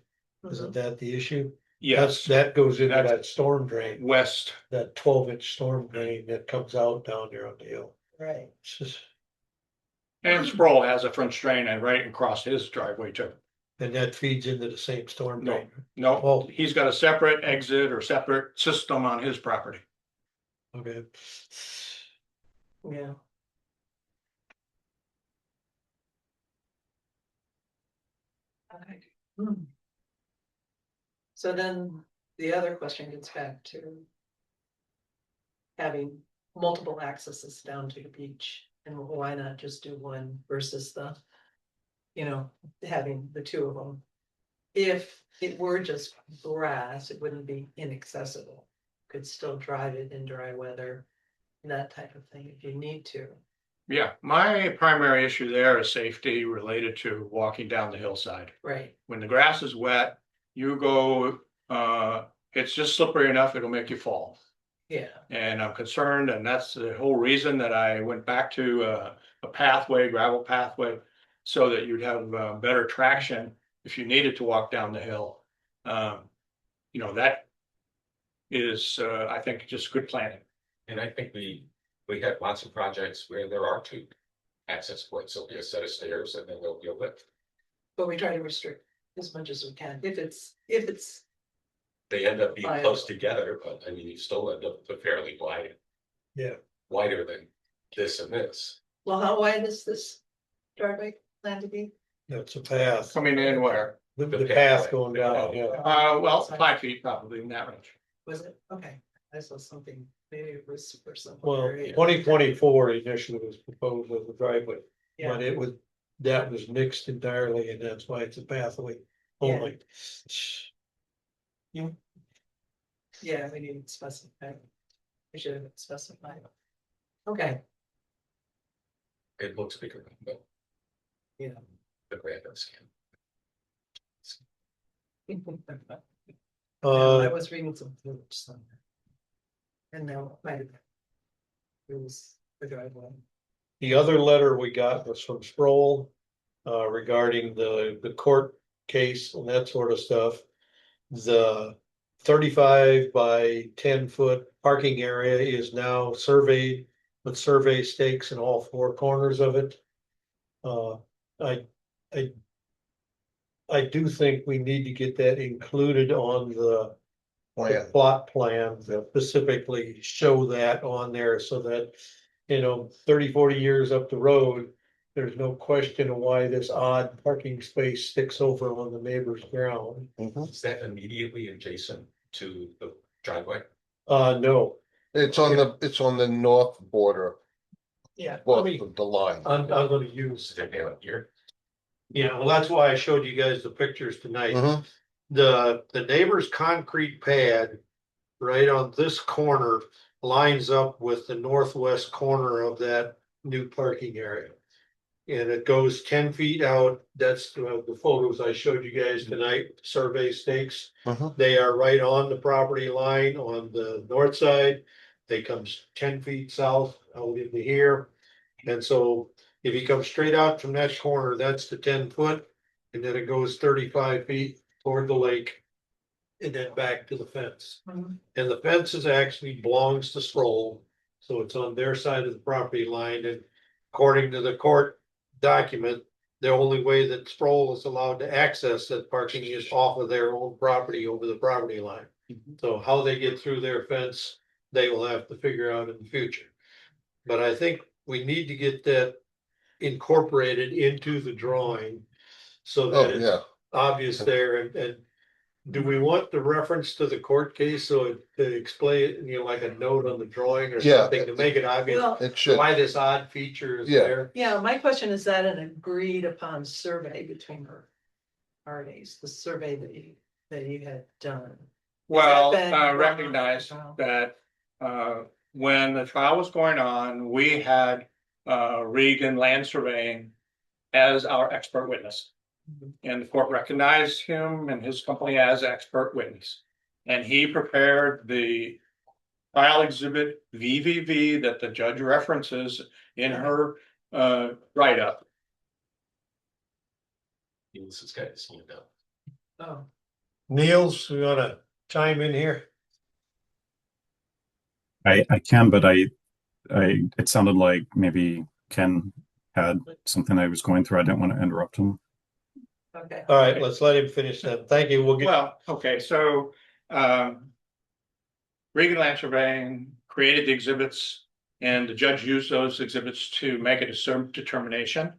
Isn't that the issue? Yes, That goes into That's- that storm drain, west. that 12-inch storm drain that comes out down there on the hill. Right, It's just, And Sproul has a French drain and right across his driveway too. and that feeds into the same storm No. drain. No, Oh. he's got a separate exit or separate system on his property. Okay. yeah. Okay. Hmm. So then the other question gets back to having multiple accesses down to the beach, and why not just do one versus having the two of them. If it were just grass, it wouldn't be inaccessible. Could still drive it in dry weather, that type of thing if you need to. Yeah, my primary issue there is safety related to walking down the hillside. Right, When the grass is wet, you go, it's just slippery enough, it'll make you fall. Yeah, And I'm concerned, and that's the whole reason that I went back to a pathway, gravel pathway, so that you'd have better traction if you needed to walk down the hill. You know, that is, I think, just good planning. And I think we have lots of projects where there are two access points. There'll be a set of stairs and then there'll be a lift. but we try to restrict as much as we can, if it's, They end up being Right. close together, but I mean, you still end up with a fairly wide. Yeah. Wider than this and this. well, how wide is this driveway plan to be? That's a path, Coming in where? the path going down, yeah. Well, 5 feet probably in that range. Was it? Okay, I saw something, maybe it was for some. Well, area. 2024 initially was proposed as a driveway, Yeah, but that was mixed entirely, and that's why it's a pathway only. yeah, we need to specify. We should have specified. Okay, It looks bigger, but yeah. the grand scan. I was reading some footage somewhere. And now it might have. It was the driveway. The other letter we got was from Sproul regarding the court case and that sort of stuff. The 35 by 10-foot parking area is now surveyed with survey stakes in all four corners of it. I do think we need to get that included on the Plan. plot plan, to specifically show that on there so that, 30-40 years up the road, there's no question of why this odd parking space sticks over on the neighbor's ground. Mhm. Is that immediately adjacent to the driveway? No, It's on the north border, yeah, well, the line. I'm gonna use, Is it down here? yeah, well, that's why I showed you guys the pictures tonight. Mhm. The neighbor's concrete pad right on this corner lines up with the northwest corner of that new parking area. And it goes 10 feet out. That's the photos I showed you guys tonight, survey stakes. Mhm. They are right on the property line on the north side. They come 10 feet south out into here. And so if you come straight out from that corner, that's the 10 foot. And then it goes 35 feet toward the lake. And then back to the fence. Mhm. And the fence is actually belongs to Sproul. So it's on their side of the property line, and according to the court document, the only way that Sproul is allowed to access that parking is off of their own property over the property line. So how they get through their fence, they will have to figure out in the future. But I think we need to get that incorporated into the drawing so Oh, that it's yeah. obvious there. And do we want the reference to the court case so to explain, like a note on the drawing or Yeah. something to make it obvious Well, It should, why this odd feature is Yeah. there? yeah, my question is that an agreed upon survey between her parties, the survey that you had done? Well, been I going on recognize for a while? that when the trial was going on, we had Regan Land Surveying as our expert witness. Mhm. And the court recognized him and his company as expert witness. And he prepared the trial exhibit VVV that the judge references in her write-up. This has got his hand up. Oh, Niels, we wanna chime in here? I can, but it sounded like maybe Ken had something I was going through. I didn't want to interrupt him. okay. All right, let's let him finish that. Thank you. We'll get, Well, okay, so Regan Land Surveying created the exhibits, and the judge used those exhibits to make a determination.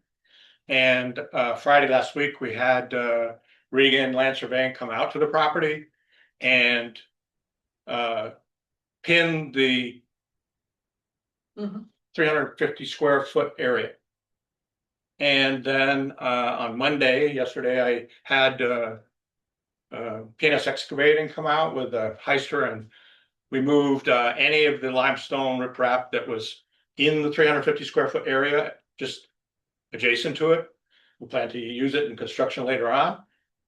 And Friday last week, we had Regan Land Surveying come out to the property and pin the Mhm. 350 square foot area. And then on Monday, yesterday, I had PNS Excavating come out with a heister, and we moved any of the limestone riprap that was in the 350 square foot area, just adjacent to it. We plan to use it in construction later on.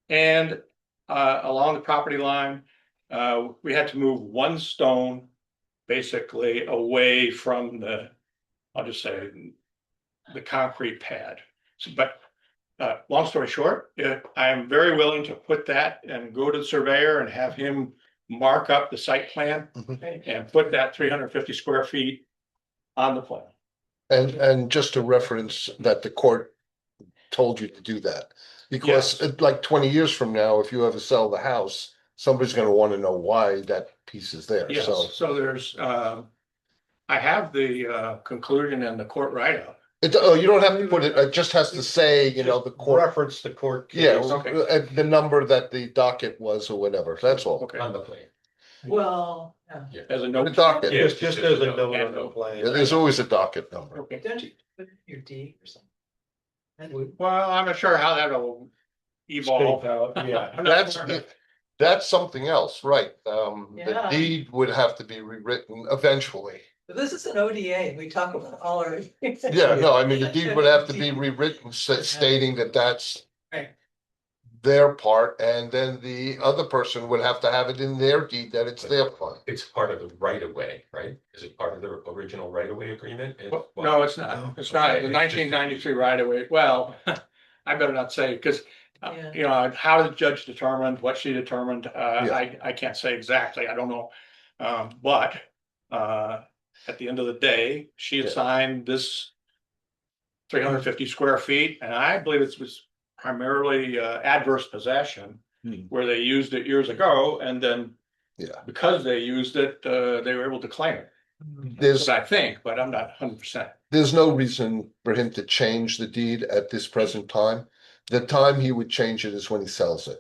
And along the property line, we had to move one stone basically away from I'll just say, the concrete pad. So, but long story short, I am very willing to put that and go to the surveyor and have him mark up the site plan and put that 350 square feet on the plan. And just to reference that the court told you to do that. Because like 20 years from now, if you ever sell the house, somebody's gonna wanna know why that piece is there, Yes, so. so there's, I have the conclusion in the court write-up. You don't have to put it just has to say, the court, Reference the court case. yeah, Okay. the number that the docket was or whatever, that's all. Okay, On the plan. Well, as a The note. docket, Yeah. Just as a note on the plan. yeah, there's always a docket number. Okay. don't you put your D or something? Well, I'm not sure how that'll evolve. Staked out, yeah. I'm not That's, sure. that's something else, right? The Yeah. deed would have to be rewritten eventually. But this is an ODA, we talk about all our. Yeah, no, I mean, the deed would have to be rewritten stating that that's Right. their part, and then the other person would have to have it in their deed that it's their part. It's part of the right of way, right? Is it part of the original right of way agreement? No, it's not. It's not. The 1993 right away. Well, I better not say, because, Yeah. how the judge determined, what she determined, I can't say exactly. I don't know. But at the end of the day, she assigned this 350 square feet, and I believe it was primarily adverse possession, where they used it years ago, and then because they used it, they were able to claim it. There's, I think, but I'm not 100%. there's no reason for him to change the deed at this present time. The time he would change it is when he sells it.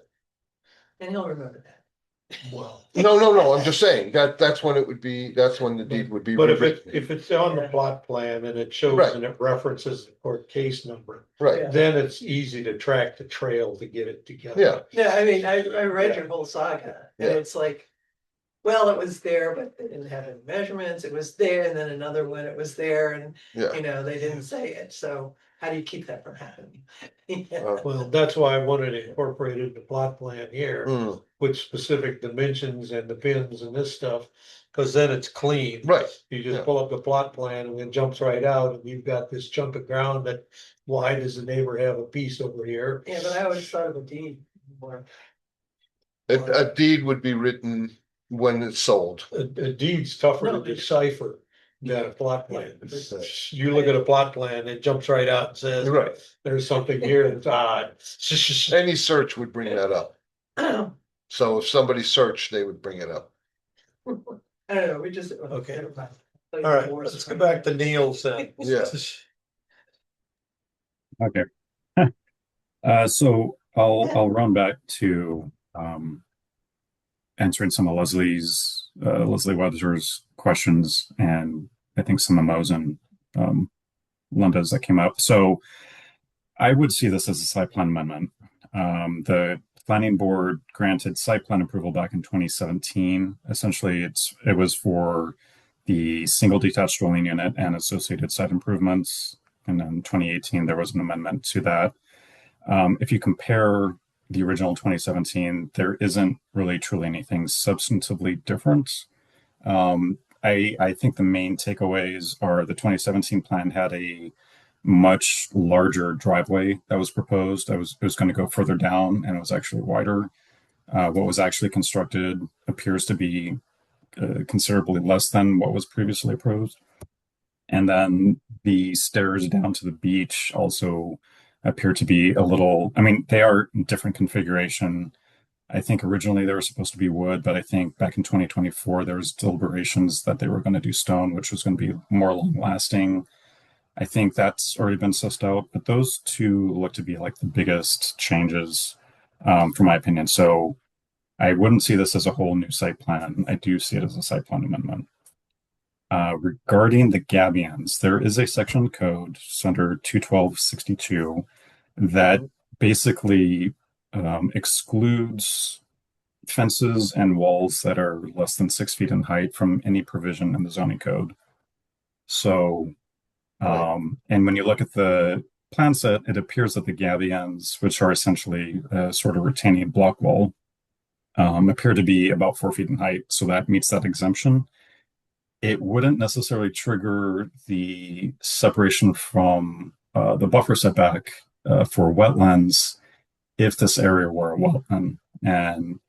And he'll remember that. Well, No, I'm just saying that's when it would be, that's when the deed would be. but if rewritten. it's on the plot plan and it shows Right. and it references the court case number, Right, then it's easy to track the trail to get it together. yeah, Yeah, I mean, I read your whole saga, and Yeah. it's like, well, it was there, but they didn't have any measurements, it was there, and then another one, it was there, and, yeah. they didn't say it, so how do you keep that from happening? Well, that's why I wanted to incorporate it in the plot plan here Mm, with specific dimensions and the pins and this stuff. Cause then it's clean. Right, You just yeah. pull up the plot plan and it jumps right out and you've got this chunk of ground that, why does the neighbor have a piece over here? Yeah, but I always thought of a deed more. A deed would be written when it's sold. A deed's tougher No, to it- decipher than a plot plan. Yeah. You look at a plot plan, it jumps right out and says, Right, there's something here that's odd. any search would bring that up. So if somebody searched, they would bring it up. I don't know, we just. Okay. All right, let's go back to Neil's then. Yeah. Okay. So I'll run back to answering some of Leslie Weathers' questions, and I think some of Mo's and Linda's that came up. So I would see this as a site plan amendment. The planning board granted site plan approval back in 2017. Essentially, it was for the single detached dwelling unit and associated site improvements. And then 2018, there was an amendment to that. If you compare the original 2017, there isn't really truly anything substantively different. I think the main takeaways are the 2017 plan had a much larger driveway that was proposed. It was going to go further down and it was actually wider. What was actually constructed appears to be considerably less than what was previously approved. And then the stairs down to the beach also appear to be a little, I mean, they are different configuration. I think originally they were supposed to be wood, but I think back in 2024, there was deliberations that they were going to do stone, which was going to be more long lasting. I think that's already been sussed out, but those two look to be like the biggest changes, from my opinion. So I wouldn't see this as a whole new site plan. I do see it as a site plan amendment. Regarding the gabions, there is a section code under 212.62 that basically excludes fences and walls that are less than 6 feet in height from any provision in the zoning code. So, and when you look at the plan set, it appears that the gabions, which are essentially a sort of retaining block wall, appear to be about 4 feet in height. So that meets that exemption. it wouldn't necessarily trigger the separation from the buffer setback for wetlands if this area were a wetland. And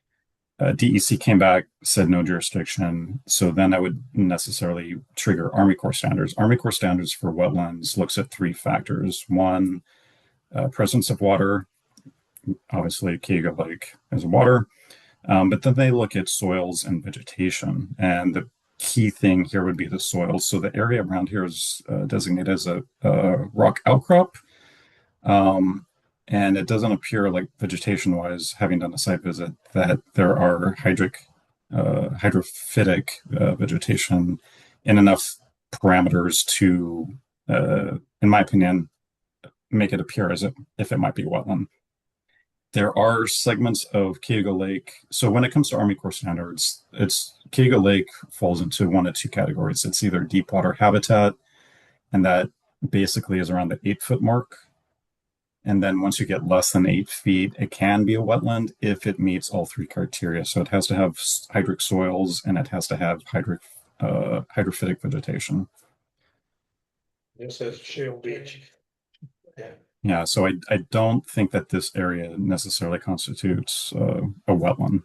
DEC came back, said no jurisdiction. So then I would necessarily trigger Army Corps standards. Army Corps standards for wetlands looks at three factors. One, presence of water. Obviously, Cayuga Lake is water. But then they look at soils and vegetation. And the key thing here would be the soils. So the area around here is designated as a rock outcrop. And it doesn't appear like vegetation wise, having done a site visit, that there are hydrophytic vegetation in enough parameters to, in my opinion, make it appear as if it might be wetland. There are segments of Cayuga Lake. So when it comes to Army Corps standards, Cayuga Lake falls into one of two categories. It's either deep water habitat, and that basically is around the 8-foot mark. And then once you get less than 8 feet, it can be a wetland if it meets all three criteria. So it has to have hydric soils and it has to have hydrophytic vegetation. This is Shale Beach. Yeah. Yeah, so I don't think that this area necessarily constitutes a wetland.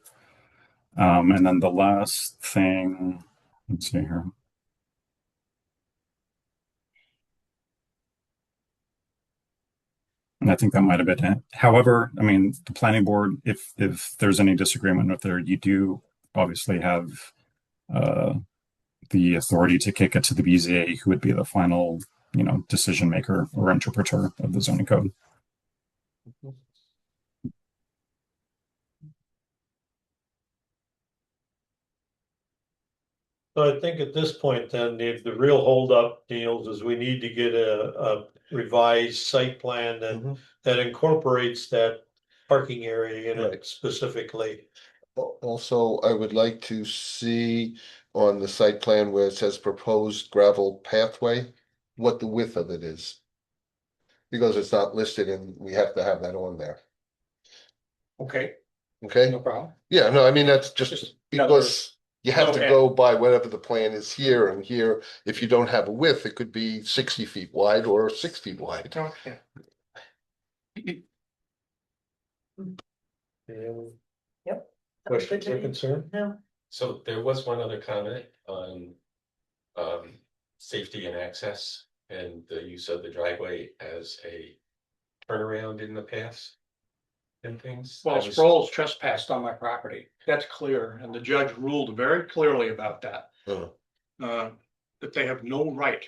And then the last thing, let's see here. And I think that might have been it. However, I mean, the planning board, if there's any disagreement with there, you do obviously have the authority to kick it to the BZA, who would be the final, decision maker or interpreter of the zoning code. So I think at this point then, the real holdup, Niels, is we need to get a revised site plan that incorporates that parking area in it Right. specifically. Also, I would like to see on the site plan where it says proposed gravel pathway, what the width of it is. Because it's not listed and we have to have that on there. Okay, Okay? no problem. Yeah, no, I mean, that's Just just another- because you have to Okay. go by whatever the plan is here and here. If you don't have a width, it could be 60 feet wide or 6 feet wide. Okay. Yep. Questions or concern? No. So there was one other comment on safety and access and the use of the driveway as a turnaround in the past and things. Well, I was- Sproul's trespassed on my property. That's clear, and the judge ruled very clearly about that. That they have no right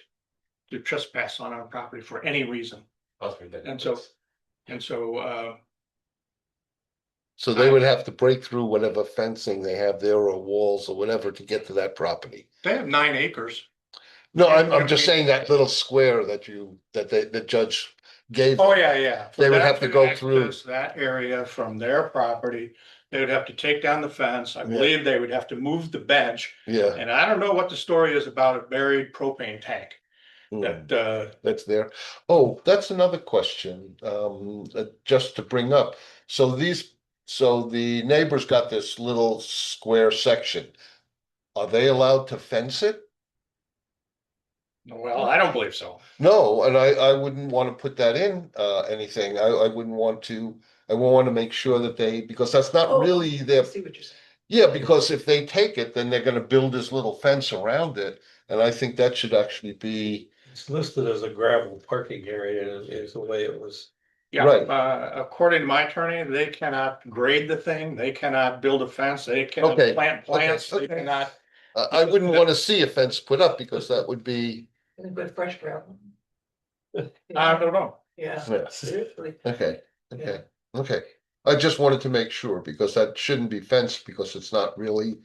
to trespass on our property for any reason. other than And so- this. And so, So they would have to break through whatever fencing they have there or walls or whatever to get to that property. they have 9 acres. No, I'm just saying that little square that the judge gave. Oh, yeah. For They would that have to go through- access That area from their property, they would have to take down the fence. I believe they would have to move the bench. Yeah, And I don't know what the story is about a buried propane tank. That, that's there. Oh, that's another question, just to bring up. So the neighbors got this little square section. Are they allowed to fence it? well, I don't believe so. No, and I wouldn't want to put that in, anything. I wouldn't want to, I want to make sure that because that's not really I their. see what you're saying. Yeah, because if they take it, then they're gonna build this little fence around it, and I think that should actually be. It's listed as a gravel parking area is the way it was. Yeah, Right. According to my attorney, they cannot grade the thing, they cannot build a fence, they cannot Okay, plant plants, they okay. cannot. I wouldn't want to see a fence put up because that would be, And a good fresh gravel. I don't know. Yeah, Yeah. seriously. okay. I just wanted to make sure because that shouldn't be fenced because it's not really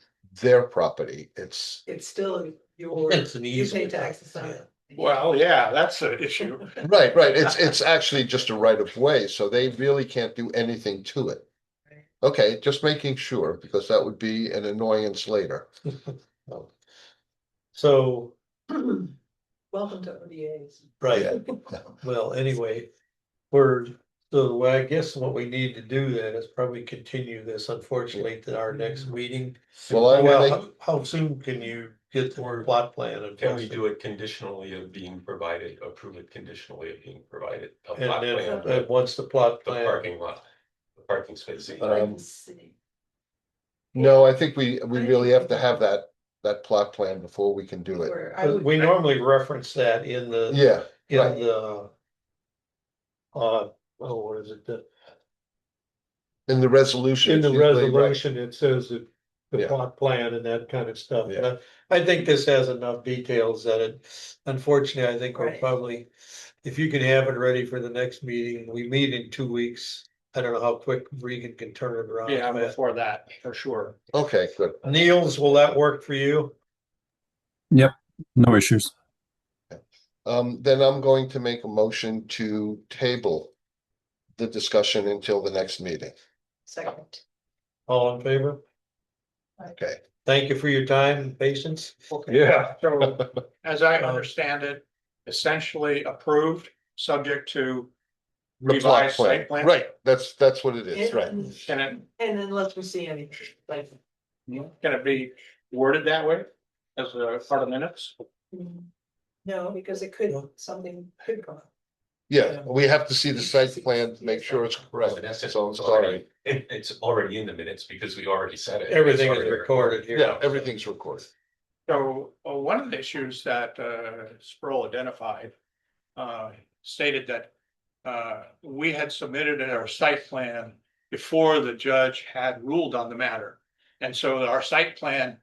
their property. It's, It's still your, It's an you pay easement. taxes on it. Well, yeah, that's an issue. right, it's actually just a right of way, so they really can't do anything to it. Right. Okay, just making sure because that would be an annoyance later. So, Welcome to ODAs. right, well, anyway, so I guess what we need to do then is probably continue this unfortunately to our next meeting. Well, I'm gonna- How soon can you get the plot plan and. Can we do it conditionally of being provided, approve it conditionally of being provided? A And plot then, plan, once the plot the plan, parking lot, the parking space. No, I think we really have to have that plot plan before we can do it. we normally reference that in the, Yeah, in right. the. What is it, In the resolution. in it's the usually right. resolution, it says that the Yeah. plot plan and that kind of stuff. Yeah. I think this has enough details that it, unfortunately, I think we're Right. probably, if you can have it ready for the next meeting, we meet in 2 weeks. I don't know how quick Regan can turn it around. Yeah, before that, for sure. Okay, good. Niels, will that work for you? Yep, no issues. Then I'm going to make a motion to table the discussion until the next meeting. Second. All in favor? Okay. Thank you for your time and patience. Yeah. So as I understand it, essentially approved, subject to The plot revised plan, site plan. right, that's what it is, right. Can it, And unless we see anything, like. can it be worded that way as a part of minutes? No, because it could, something could go. Yeah, we have to see the site plan, to make sure it's correct. Right, that's it. So I'm sorry. It's already in the minutes because we already said it. Everything It's is already recorded here. Yeah, everything's recorded. So one of the issues that Sproul identified stated that we had submitted our site plan before the judge had ruled on the matter. And so our site plan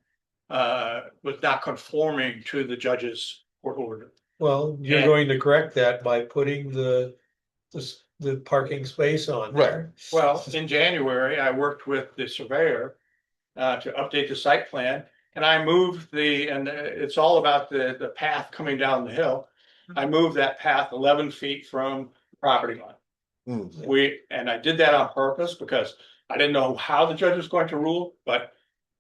was not conforming to the judge's court order. Well, you're And- going to correct that by putting the parking space on there. Well, in January, I worked with the surveyor to update the site plan. And I moved and it's all about the path coming down the hill. I moved that path 11 feet from the property line. And I did that on purpose because I didn't know how the judge was going to rule, but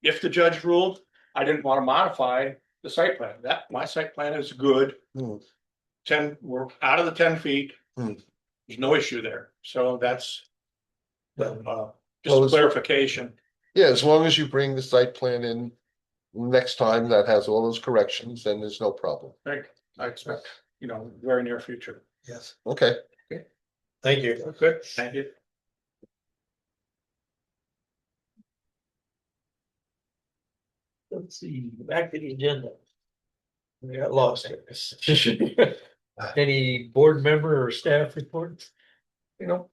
if the judge ruled, I didn't want to modify the site plan. My site plan is good. 10, we're out of the 10 feet. There's no issue there. So that's just Well, clarification. Yeah, as long as you bring the site plan in next time that has all those corrections, then there's no problem. I expect, very near future. Yes. Okay. Thank you. Good, thank you. Let's see, back to the agenda. We got lost here. Any board member or staff reports? No,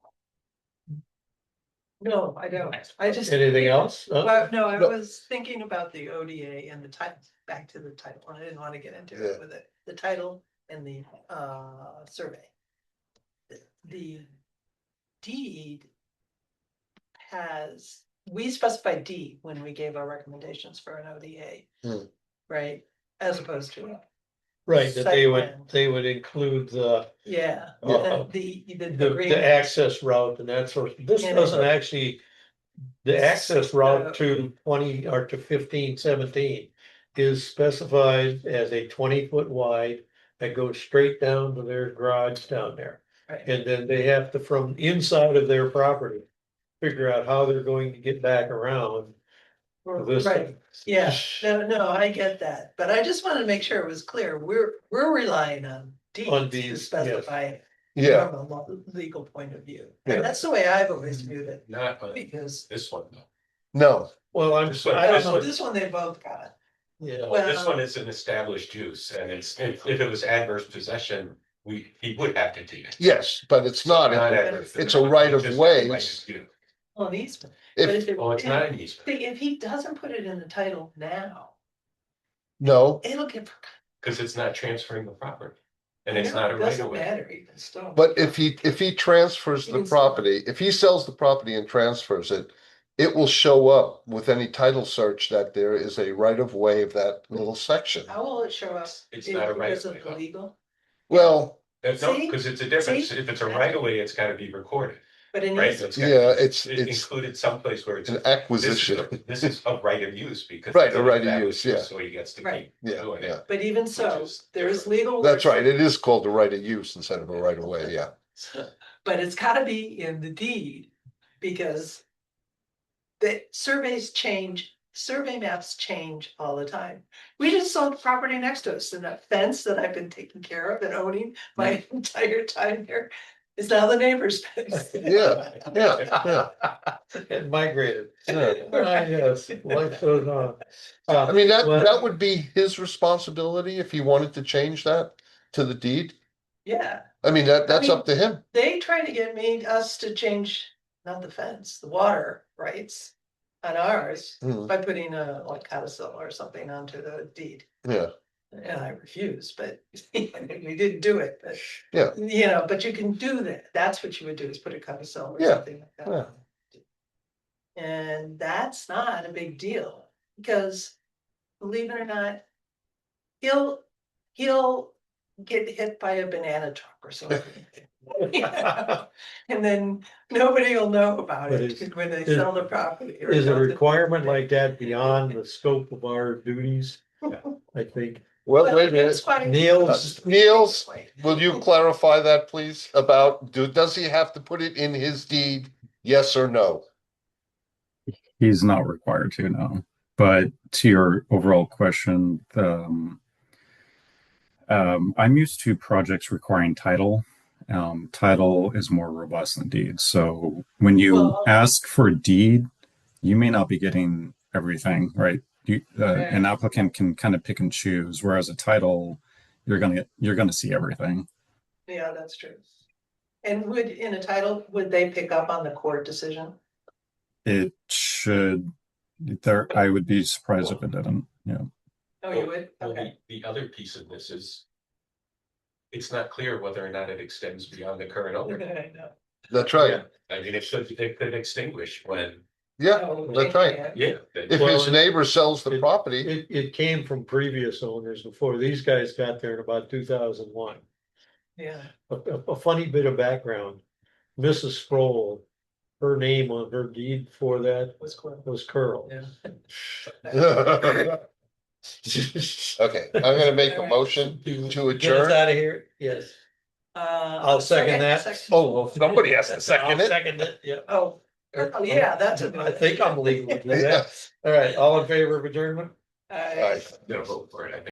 I don't. I just. Anything else? Well, no, I No. was thinking about the ODA and the title, back to the title. I didn't want to get into Yeah. it with it, the title and the survey. The deed we specified D when we gave our recommendations for an ODA. Right, as opposed to. Right, that Site plan. they would include the The access route and that sort of, this Yeah. doesn't actually. The access route to 20 or to 15-17 is specified as a 20-foot wide that goes straight down to their garage down there. Right. And then they have to, from inside of their property, figure out how they're going to get back around. to this Right, thing. yeah, no, I get that, but I just wanted to make sure it was clear, we're relying on On deeds to deeds, yes. specify. Yeah, From a legal point of view, Yeah. and that's the way I've always viewed it, Not on because. this one, though. no, Well, I don't know, This one they both got, yeah, well. This one is an established use, and if it was adverse possession, he would have to do it. yes, but it's not. adverse It's a possession, right of just way. right of use. Well, an easement, If- but if it. Oh, it's not an easement, See, if he doesn't put it in the title now, No, it'll get. because it's not transferring the property, and it's not a right Doesn't of way. matter even still. but if he transfers the Yes. property, if he sells the property and transfers it, it will show up with any title search that there is a right of way of that little section. How will it show up? It's not a right Because of of way, the legal, Well, No, See? because it's a difference, See? if it's a right of way, it's gotta be recorded, but in right? easement, yeah, it's Included someplace where it's. an acquisition. This is a right of use because. Right, it's a an right of established use, yeah. So he gets to Right. keep Yeah, doing yeah. it. but even so, Which is there is different. legal. That's work. right. It is called a right of use instead of a right of way, yeah. But it's gotta be in the deed, because the surveys change survey maps change all the time. We just sold property next to us, and that fence that I've been taking care of and owning my entire time here is now the neighbor's fence. Yeah. It migrated. Yeah. Yes, life goes on. I mean, well, that would be his responsibility if he wanted to change that to the deed. Yeah, I mean, that's mean- up to him. they tried to get us to change, not the fence, the water rights on ours Hmm. by putting a like codicil or something onto the deed. Yeah, And I refused, but we didn't do it, but. Yeah. You know, but you can do that. That's what you would do, is put a codicil or Yeah, something like that. yeah. And that's not a big deal, because believe it or not, he'll get hit by a banana truck or something. And then nobody will know about But it when they sell the property. or Is a something. requirement like that beyond the scope of our duties? I think. Well, Well, wait a it's minute. fine. Niels, will you clarify that, please? About, does he have to put it in his deed? Yes or no? He's not required to, no. But to your overall question, I'm used to projects requiring title. Title is more robust than deed. So when you Well- ask for a deed, you may not be getting everything, right? An applicant can kind of pick and choose, whereas a title, you're gonna see everything. Yeah, that's true. And in a title, would they pick up on the court decision? It should. I would be surprised if it didn't. Yeah. Oh, you would? Well, Okay. the other piece of this is. It's not clear whether or not it extends beyond the current owner. I know. That's right. Yeah, I mean, it could extinguish when, Yeah, Oh, that's right. yeah. If Well, his neighbor sells the property, It came from previous owners before these guys got there in about 2001. Yeah. A funny bit of background. Mrs. Sproul, her name on her deed before that Was cool. was Kearl. Yeah. Okay, I'm gonna make a All right. motion to Get us adjourn. out of here, yes. I'll second that. Oh, well, somebody has to second I'll it. second it, yeah. Oh, yeah, that's I think I'm legal to do that. All right, all in favor of adjournment? I. Right. no vote for it, I think.